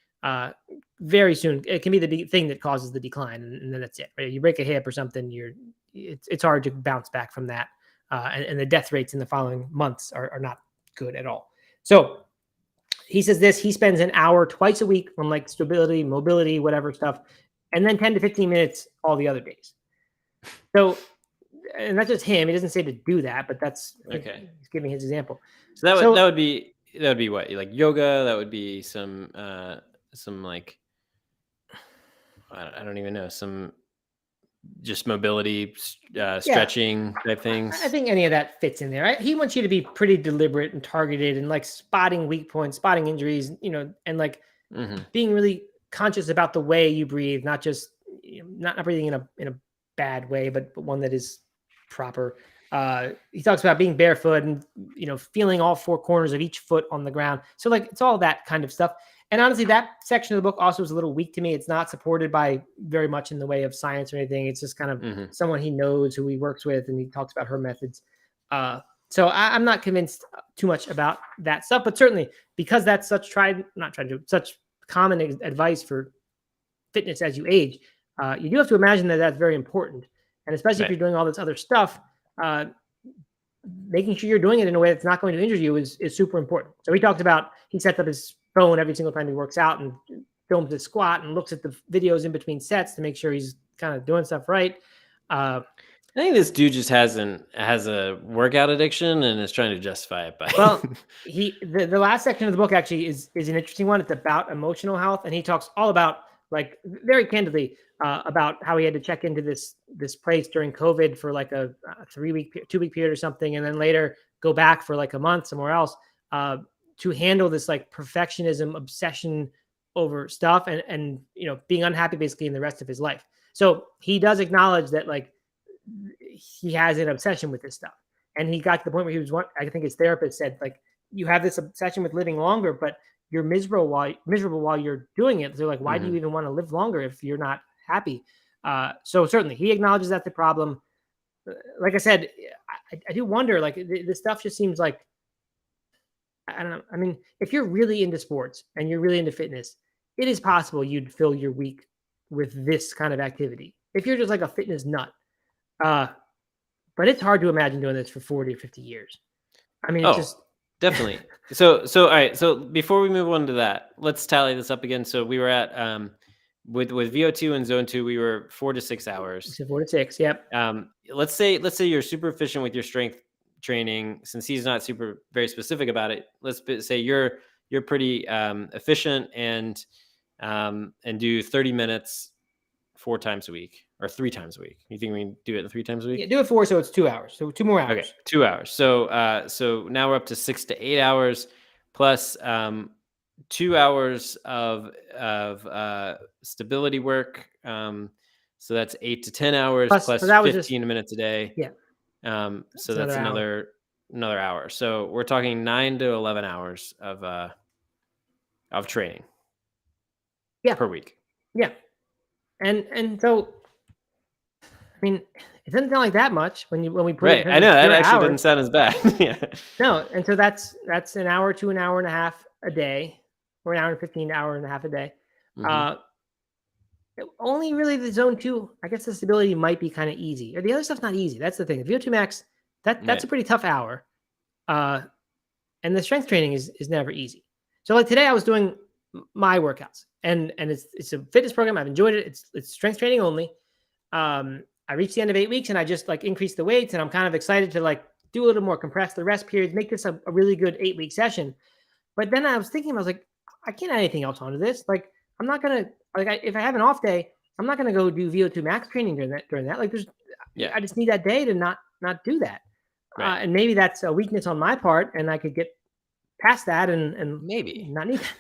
very soon, it can be the big thing that causes the decline, and then that's it. Right? You break a hip or something, it's hard to bounce back from that, and the death rates in the following months are not good at all. So he says he spends an hour twice a week on like stability, mobility, whatever stuff, and then 10 to 15 minutes all the other days. So, and that's just him. He doesn't say to do that, but that's okay. He's giving his example. So that would be what, like yoga. That would be some like I don't even know, some just mobility, stretching type things. I think any of that fits in there. He wants you to be pretty deliberate and targeted and like spotting weak points, spotting injuries, and like being really conscious about the way you breathe, not just not breathing in a bad way, but one that is proper. He talks about being barefoot and feeling all 4 corners of each foot on the ground. So like it's all that kind of stuff. And honestly, that section of the book also is a little weak to me. It's not supported by very much in the way of science or anything. It's just kind of someone he knows who he works with, and he talks about her methods. So I'm not convinced too much about that stuff, but certainly because that's such common advice for fitness as you age, you do have to imagine that that's very important. And especially if you're doing all this other stuff, making sure you're doing it in a way that's not going to injure you is super important. So he sets up his phone every single time he works out and films his squat and looks at the videos in between sets to make sure he's kind of doing stuff right. I think this dude just has a workout addiction and is trying to justify it by. Well, the last section of the book actually is an interesting one. It's about emotional health, and he talks all about, like, very candidly about how he had to check into this place during COVID for like a 2-week period or something, and then later go back for like a month somewhere else to handle this like perfectionism, obsession, over stuff and being unhappy basically in the rest of his life. So he does acknowledge that like he has an obsession with this stuff. And he got to the point where he was I think his therapist said, like, you have this obsession with living longer, but you're miserable while you're doing it. So like, why do you even want to live longer if you're not happy? So certainly he acknowledges that's the problem. Like I said, I do wonder, like, this stuff just seems like, I don't know. I mean, if you're really into sports and you're really into fitness, it is possible you'd fill your week with this kind of activity. If you're just like a fitness nut, but it's hard to imagine doing this for 40 or 50 years. I mean, it's just definitely. So all right. So before we move on to that, let's tally this up again. So we were at with VO2 and zone 2, we were 4 to 6 hours. So 4 to 6. Yep. Let's say you're super efficient with your strength training. Since he's not very specific about it, let's say you're pretty efficient and do 30 minutes 4 times a week or 3 times a week. You think we can do it 3 times a week? Yeah, do it 4, so it's 2 hours. So 2 more hours. Okay, 2 hours. So now we're up to 6 to 8 hours plus 2 hours of stability work. So that's 8 to 10 hours plus so 15 minutes a day. Yeah. So that's another hour. So we're talking 9 to 11 hours of training. Yeah. Per week. Yeah. And so, I mean, it doesn't sound like that much when we put it. Right. I know that actually doesn't sound as bad. Yeah. No. And so that's an hour to an hour and a half a day, or an hour and 15 hour and a half a day. Only really the zone 2, I guess the stability might be kind of easy, or the other stuff's not easy. That's the thing. The VO2 max, that's a pretty tough hour. And the strength training is never easy. So like today I was doing my workouts and it's a fitness program. I've enjoyed it. It's strength training only. I reached the end of 8 weeks and I just like increased the weights, and I'm kind of excited to like do a little more, compress the rest periods, make this a really good 8-week session. But then I was thinking, I was like, I can't add anything else onto this. Like, I'm not going to, like, if I have an off day, I'm not going to go do VO2 max training during that. Like I just need that day to not do that. Right. And maybe that's a weakness on my part, and I could get past that and maybe not need that.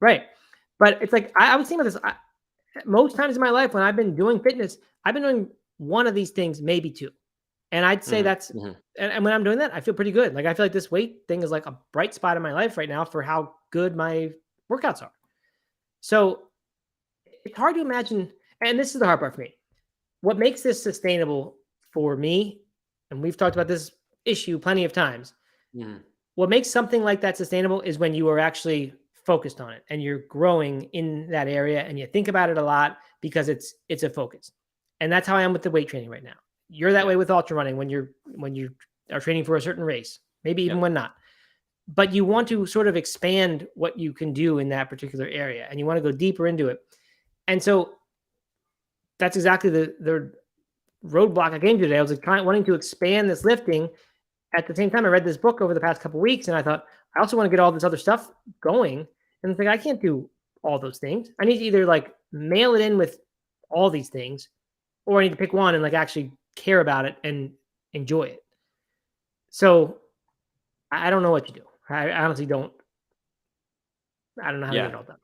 Right. But it's like, I was thinking about this. Most times in my life when I've been doing fitness, I've been doing one of these things, maybe 2. And I'd say that's, and when I'm doing that, I feel pretty good. Like, I feel like this weight thing is like a bright spot in my life right now for how good my workouts are. So it's hard to imagine. And this is the hard part for me. What makes this sustainable for me, and we've talked about this issue plenty of times. What makes something like that sustainable is when you are actually focused on it and you're growing in that area and you think about it a lot because it's a focus. And that's how I am with the weight training right now. You're that way with ultra running when you are training for a certain race, maybe even when not. But you want to sort of expand what you can do in that particular area, and you want to go deeper into it. And so that's exactly the roadblock I came to today. I was like wanting to expand this lifting. At the same time, I read this book over the past couple of weeks, and I thought, I also want to get all this other stuff going. And it's like, I can't do all those things. I need to either like mail it in with all these things, or I need to pick one and like actually care about it and enjoy it. So I don't know what to do. I honestly don't. I don't know how to get it all done.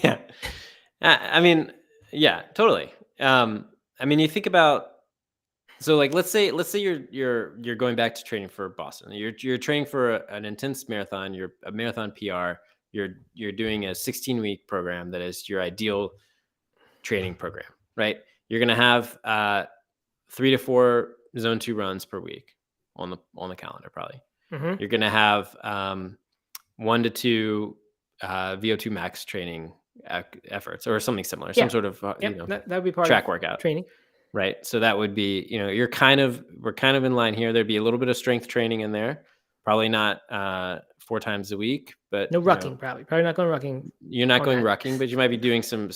Yeah. I mean, yeah, totally. I mean, you think about, so like, let's say you're going back to training for Boston. You're training for an intense marathon. You're a marathon PR. You're doing a 16-week program that is your ideal training program, right? You're going to have 3 to 4 zone 2 runs per week on the calendar, probably. You're going to have 1 to 2 VO2 max training efforts or something similar, some sort of that would be part track of workout training, right? So that would be, we're kind of in line here. There'd be a little bit of strength training in there, probably not 4 times a week, but no rucking, probably not going rucking. You're not going rucking, but you might be doing some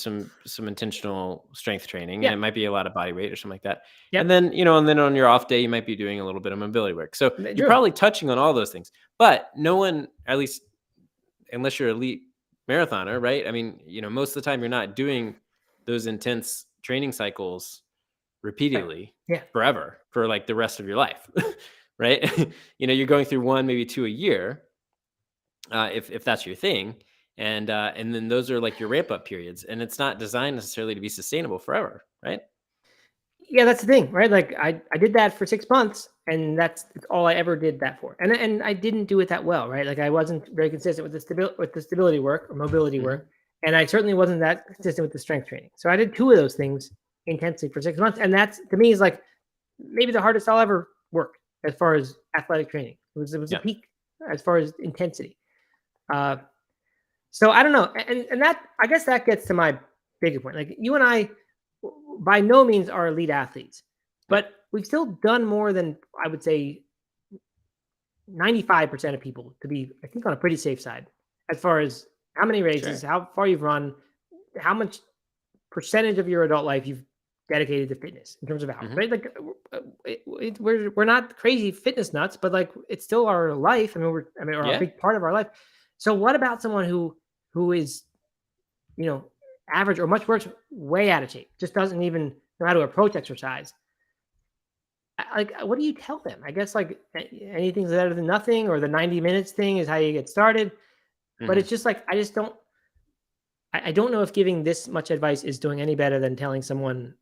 intentional strength training, and it might be a lot of body weight or something like that. And then on your off day, you might be doing a little bit of mobility work. So you're probably touching on all those things, but no one, at least unless you're elite marathoner, right? I mean, most of the time you're not doing those intense training cycles repeatedly forever for like the rest of your life, right? You're going through 1, maybe 2 a year, if that's your thing. and then those are like your ramp up periods, and it's not designed necessarily to be sustainable forever, right? Yeah, that's the thing, right? Like I did that for 6 months, and that's all I ever did that for. And I didn't do it that well, right? Like I wasn't very consistent with the stability work or mobility work, and I certainly wasn't that consistent with the strength training. So I did 2 of those things intensely for 6 months, and that's to me is like maybe the hardest I'll ever work as far as athletic training. It was a peak as far as intensity. So I don't know, and that I guess that gets to my bigger point. Like you and I by no means are elite athletes, but we've still done more than I would say 95% of people to be, I think, on a pretty safe side as far as how many races, how far you've run, how much percentage of your adult life you've dedicated to fitness in terms of hours, right? Like we're not crazy fitness nuts, but like it's still our life. I mean, or a big part of our life. So what about someone who is, average or much worse, way out of shape, just doesn't even know how to approach exercise? Like, what do you tell them? I guess like anything's better than nothing, or the 90 minutes thing is how you get started. But it's just like, I don't know if giving this much advice is doing any better than telling someone,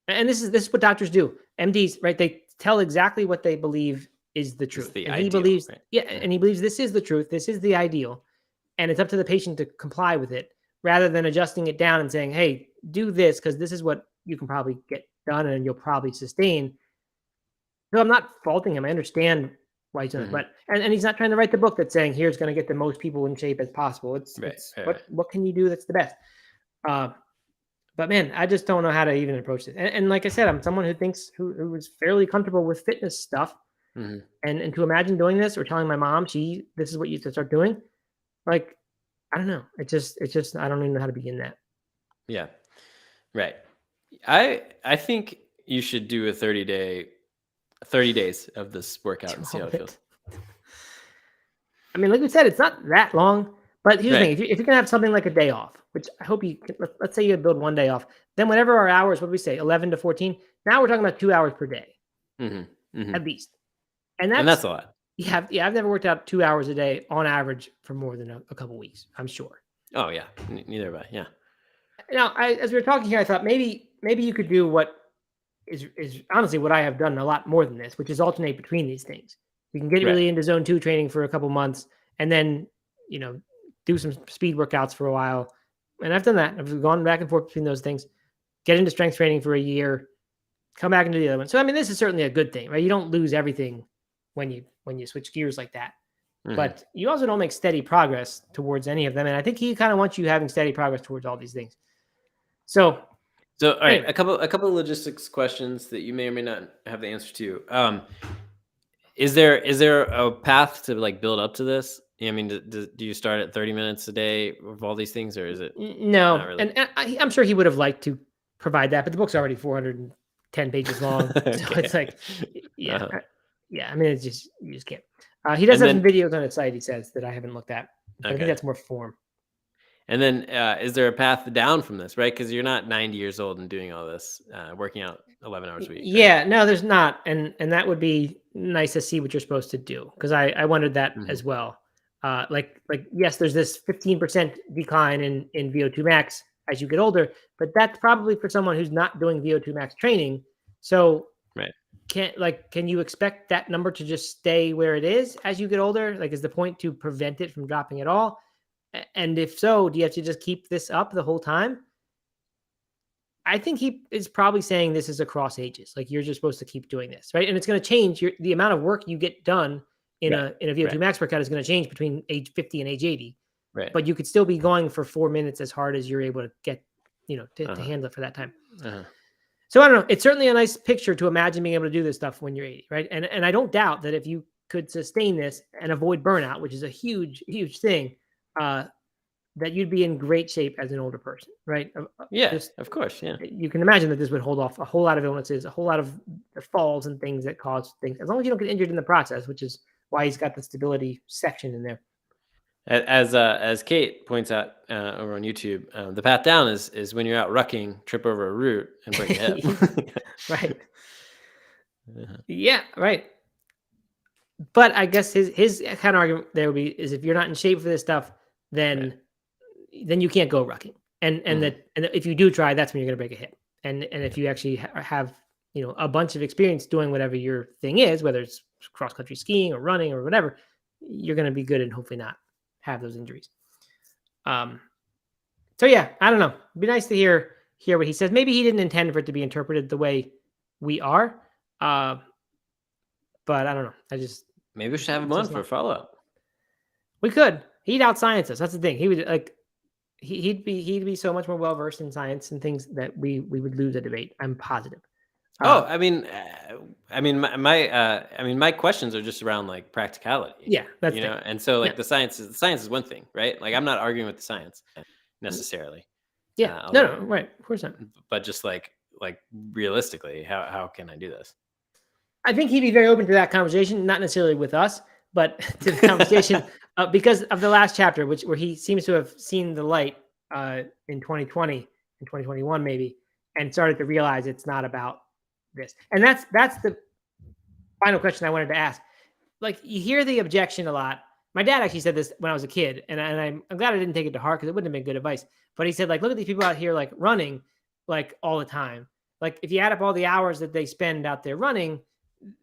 and this is what doctors do, MDs, right? They tell exactly what they believe is the truth. And he believes, and he believes this is the truth. This is the ideal. And it's up to the patient to comply with it, rather than adjusting it down and saying, hey, do this because this is what you can probably get done and you'll probably sustain. So I'm not faulting him. I understand why he's doing it, but and he's not trying to write the book that's saying here's going to get the most people in shape as possible. It's what can you do that's the best. But man, I just don't know how to even approach this. And like I said, I'm someone who is fairly comfortable with fitness stuff, and to imagine doing this or telling my mom, this is what you have to start doing. Like, I don't know. It's just I don't even know how to begin that. Yeah. Right. I think you should do a 30 days of this workout and see how it feels. I mean, like we said, it's not that long, but here's the thing. If you can have something like a day off, which I hope you can, let's say you build one day off, then whatever our hours, what do we say, 11 to 14? Now we're talking about 2 hours per day, at least. And that's a lot. Yeah, I've never worked out 2 hours a day on average for more than a couple of weeks, I'm sure. Oh yeah, neither have I. Yeah. Now, as we were talking here, I thought maybe you could do what is honestly what I have done a lot more than this, which is alternate between these things. You can get really into zone 2 training for a couple months, and then do some speed workouts for a while. And I've done that. I've gone back and forth between those things. Get into strength training for a year, come back into the other one. So I mean, this is certainly a good thing, right? You don't lose everything when you switch gears like that. But you also don't make steady progress towards any of them. And I think he kind of wants you having steady progress towards all these things. So all right, a couple of logistics questions that you may or may not have the answer to. Is there a path to like build up to this? I mean, do you start at 30 minutes a day of all these things, or is it no? Not really? And I'm sure he would have liked to provide that, but the book's already 410 pages long, so it's like, I mean, it's just you just can't. He does have some videos on his site, he says, that I haven't looked at. But I think that's more form. And then is there a path down from this, right? Because you're not 90 years old and doing all this, working out 11 hours a week. Yeah, no, there's not. And that would be nice to see what you're supposed to do. Because I wondered that as well. Like yes, there's this 15% decline in VO2 max as you get older, but that's probably for someone who's not doing VO2 max training. So can you expect that number to just stay where it is as you get older? Like, is the point to prevent it from dropping at all? And if so, do you have to just keep this up the whole time? I think he is probably saying this is across ages. Like, you're just supposed to keep doing this, right? And it's going to change. The amount of work you get done in a VO2 max workout is going to change between age 50 and age 80. Right. But you could still be going for 4 minutes as hard as you're able to get, to handle it for that time. So I don't know. It's certainly a nice picture to imagine being able to do this stuff when you're 80, right? And I don't doubt that if you could sustain this and avoid burnout, which is a huge, huge thing, that you'd be in great shape as an older person, right? Yeah, of course. Yeah. You can imagine that this would hold off a whole lot of illnesses, a whole lot of the falls and things that cause things, as long as you don't get injured in the process, which is why he's got the stability section in there. As Kate points out over on YouTube, the path down is when you're out rucking, trip over a root and break your hip. Right. Yeah, right. But I guess his kind of argument there would be is if you're not in shape for this stuff, then then you can't go rucking. And if you do try, that's when you're going to break a hip. And if you actually have a bunch of experience doing whatever your thing is, whether it's cross country skiing or running or whatever, you're going to be good and hopefully not have those injuries. So yeah, I don't know. It'd be nice to hear what he says. Maybe he didn't intend for it to be interpreted the way we are. But I don't know. Maybe we should have him on for a follow-up. We could. He'd out science us. That's the thing. He would he'd be so much more well versed in science and things that we would lose a debate. I'm positive. I mean, my questions are just around like practicality. Yeah, that's and so like the science is one thing, right? Like I'm not arguing with the science necessarily. Yeah, no, right, of course not. But just like realistically, how can I do this? I think he'd be very open to that conversation, not necessarily with us, but to the conversation because of the last chapter, where he seems to have seen the light in 2020 and 2021 maybe, and started to realize it's not about this. And that's the final question I wanted to ask. Like, you hear the objection a lot. My dad actually said this when I was a kid, and I'm glad I didn't take it to heart because it wouldn't have been good advice. But he said, like, look at these people out here like running like all the time. Like, if you add up all the hours that they spend out there running,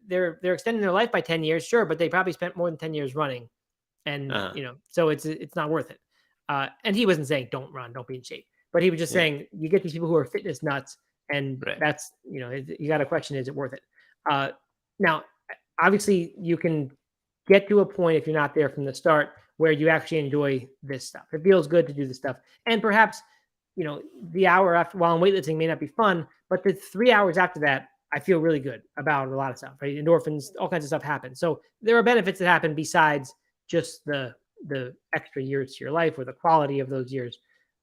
they're extending their life by 10 years, sure, but they probably spent more than 10 years running. And so it's not worth it. And he wasn't saying don't run, don't be in shape, but he was just saying you get these people who are fitness nuts, and that's you got to question, is it worth it? Now, obviously, you can get to a point if you're not there from the start where you actually enjoy this stuff. It feels good to do this stuff, and perhaps the hour after while I'm weightlifting may not be fun, but the 3 hours after that, I feel really good about a lot of stuff. Right, endorphins, all kinds of stuff happen. So there are benefits that happen besides just the extra years to your life or the quality of those years.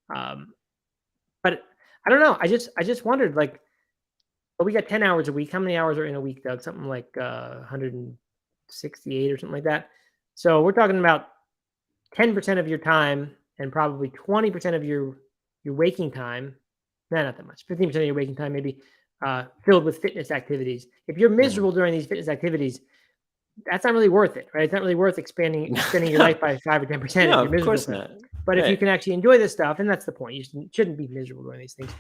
But I don't know. I just wondered, like, we got 10 hours a week. How many hours are in a week, Doug? Something like 168 or something like that. So we're talking about 10% of your time and probably 20% of your waking time. No, not that much. 15% of your waking time maybe filled with fitness activities. If you're miserable during these fitness activities, that's not really worth it, right? It's not really worth extending your life by 5 or 10%. No, if you're miserable. Of course not. But if you can actually enjoy this stuff, and that's the point, you shouldn't be miserable doing these things.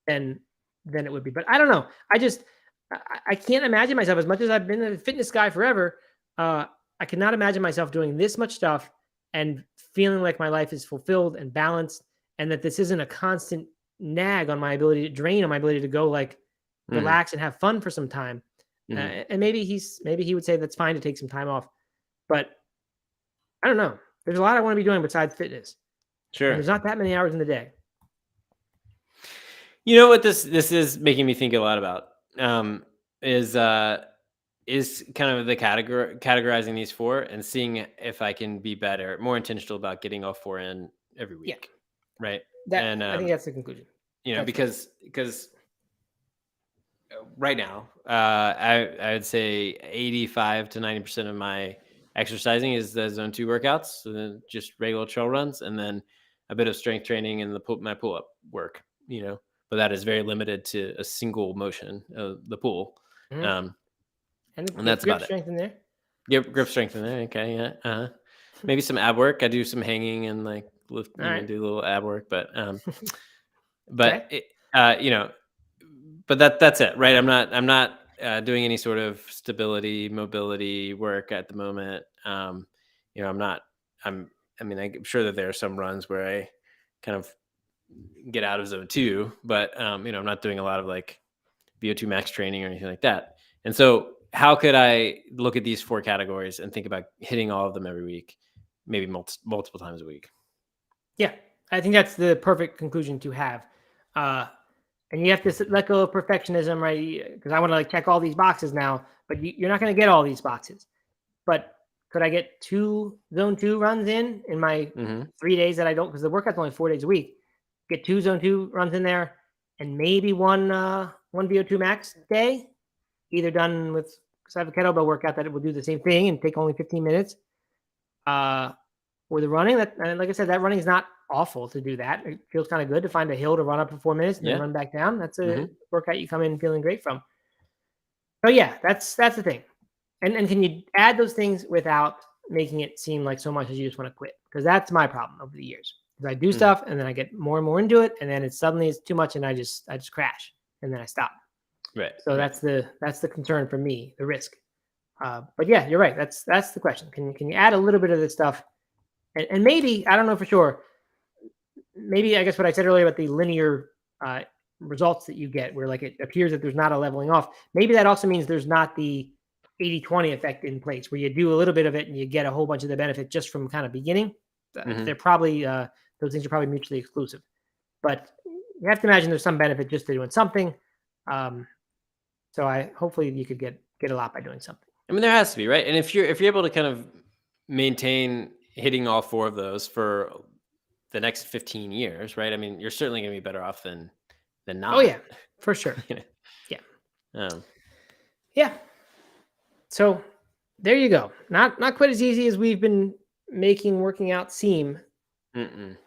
Then it would be. But I don't know. I can't imagine myself, as much as I've been a fitness guy forever. I cannot imagine myself doing this much stuff and feeling like my life is fulfilled and balanced, and that this isn't a constant nag on my ability to drain on my ability to go like relax and have fun for some time. And maybe he would say that's fine to take some time off, but I don't know. There's a lot I want to be doing besides fitness. Sure. And there's not that many hours in the day. You know what this is making me think a lot about is kind of the categorizing these 4 and seeing if I can be better, more intentional about getting all 4 in every week. Yeah. Right. I think that's the conclusion. Because right now, I would say 85 to 90% of my exercising is the zone 2 workouts, so just regular trail runs, and then a bit of strength training and my pull-up work, but that is very limited to a single motion of the pull. And that's about it. Strength in there? Grip strength in there. Okay. Yeah. Maybe some ab work. I do some hanging and like lift, do a little ab work, but but that's it, right? I'm not doing any sort of stability, mobility work at the moment. I'm sure that there are some runs where I kind of get out of zone 2, but I'm not doing a lot of like VO2 max training or anything like that. And so how could I look at these 4 categories and think about hitting all of them every week, maybe multiple times a week? Yeah, I think that's the perfect conclusion to have. And you have to let go of perfectionism, right? Because I want to like check all these boxes now, but you're not going to get all these boxes. But could I get 2 zone 2 runs in my 3 days that I don't, because the workout's only 4 days a week, get 2 zone 2 runs in there, and maybe one VO2 max day, either done with, because I have a kettlebell workout that it will do the same thing and take only 15 minutes. Or the running, that, like I said, that running is not awful to do that. It feels kind of good to find a hill to run up for 4 minutes and then run back down. That's a workout you come in feeling great from. So yeah, that's the thing. And can you add those things without making it seem like so much as you just want to quit? Because that's my problem over the years. I do stuff and then I get more and more into it, and then it's too much and I just crash and then I stop. Right. So that's the concern for me, the risk. But yeah, you're right. That's the question. Can you add a little bit of this stuff, and maybe, I don't know for sure. Maybe, I guess what I said earlier about the linear results that you get, where like it appears that there's not a leveling off. Maybe that also means there's not the 80-20 effect in place, where you do a little bit of it and you get a whole bunch of the benefit just from kind of beginning. They're probably those things are probably mutually exclusive, but you have to imagine there's some benefit just to doing something. So hopefully you could get a lot by doing something. I mean, there has to be, right? And if you're able to kind of maintain hitting all 4 of those for the next 15 years, right? I mean, you're certainly going to be better off than not. Oh yeah, for sure. Yeah. Yeah. So there you go. Not quite as easy as we've been making working out seem.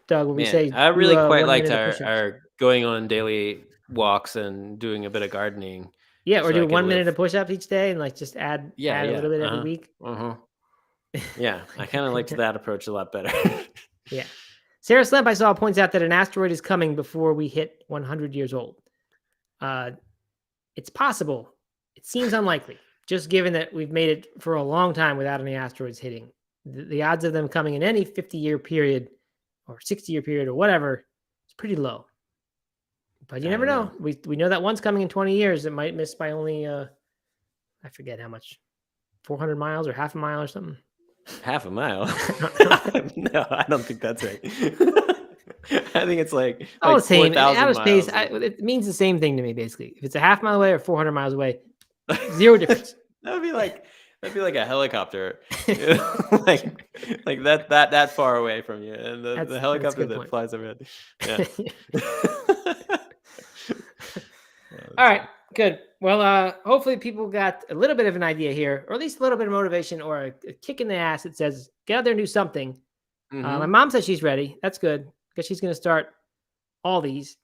Doug, when we say I really quite liked our going on daily walks and doing a bit of gardening. Yeah, or do 1 minute of push-ups each day and like just add a little bit every week. Yeah, I kind of liked that approach a lot better. Yeah. Sarah Slemp, I saw, points out that an asteroid is coming before we hit 100 years old. It's possible. It seems unlikely, just given that we've made it for a long time without any asteroids hitting. The odds of them coming in any 50-year period or 60-year period or whatever is pretty low. But you never know. We know that one's coming in 20 years. It might miss by only, I forget how much, 400 miles or half a mile or something. Half a mile? No, I don't think that's right. I think it's like same. 4,000 outer space, miles. it means the same thing to me, basically. If it's a half mile away or 400 miles away, zero difference. That'd be like a helicopter, like that far away from you, and the helicopter that flies overhead. Yeah. All right, good. Well, hopefully people got a little bit of an idea here, or at least a little bit of motivation, or a kick in the ass that says, get out there and do something. My mom says she's ready. That's good, because she's going to start all these.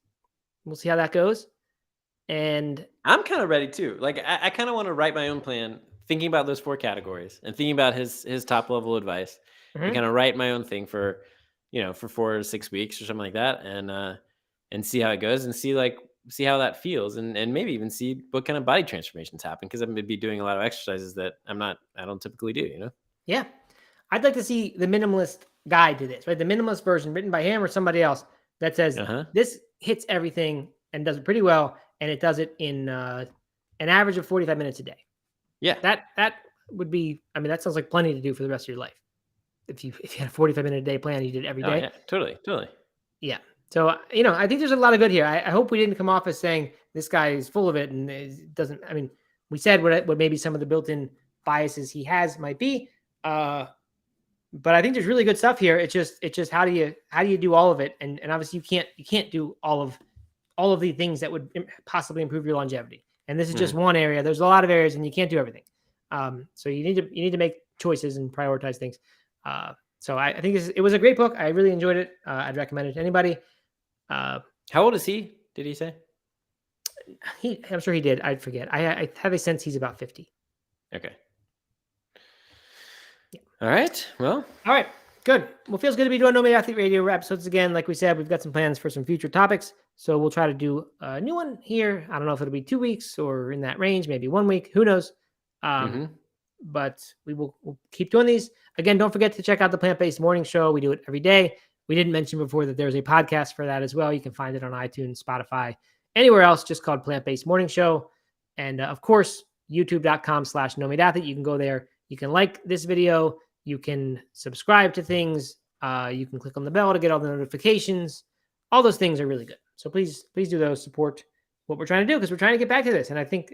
We'll see how that goes. And I'm kind of ready too. Like I kind of want to write my own plan, thinking about those 4 categories and thinking about his top level advice, and kind of write my own thing for 4 to 6 weeks or something like that, and see how it goes, and see how that feels, and maybe even see what kind of body transformations happen, because I'm going to be doing a lot of exercises that I don't typically do. Yeah, I'd like to see the minimalist guide to this, right? The minimalist version written by him or somebody else that says this hits everything and does it pretty well, and it does it in an average of 45 minutes a day. Yeah, that would be. I mean, that sounds like plenty to do for the rest of your life. If you had a 45-minute a day plan, you did every day. Yeah, totally. Yeah. So, I think there's a lot of good here. I hope we didn't come off as saying this guy is full of it and it doesn't. I mean, we said what maybe some of the built-in biases he has might be, but I think there's really good stuff here. It's just how do you do all of it? And obviously you can't do all of the things that would possibly improve your longevity. And this is just one area. There's a lot of areas, and you can't do everything. So you need to make choices and prioritize things. So I think it was a great book. I really enjoyed it. I'd recommend it to anybody. How old is he? Did he say? I'm sure he did. I'd forget. I have a sense he's about 50. Okay. Yeah. All right. Well. All right. Good. Well, feels good to be doing No Meat Athlete Radio episodes again. Like we said, we've got some plans for some future topics. So we'll try to do a new one here. I don't know if it'll be 2 weeks or in that range, maybe 1 week. Who knows? But we'll keep doing these. Again, don't forget to check out the Plant-Based Morning Show. We do it every day. We didn't mention before that there's a podcast for that as well. You can find it on iTunes, Spotify, anywhere else, just called Plant-Based Morning Show. And of course, youtube.com/nomeatathlete. You can go there. You can like this video. You can subscribe to things. You can click on the bell to get all the notifications. All those things are really good. So please do those. Support what we're trying to do, because we're trying to get back to this. And I think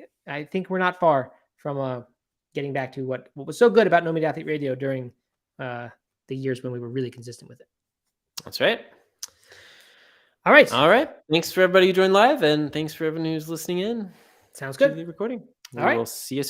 we're not far from getting back to what was so good about No Meat Athlete Radio during the years when we were really consistent with it. That's right. All right. Thanks for everybody who joined live, and thanks for everyone who's listening in. Sounds good. To the recording. All right. We'll see you soon.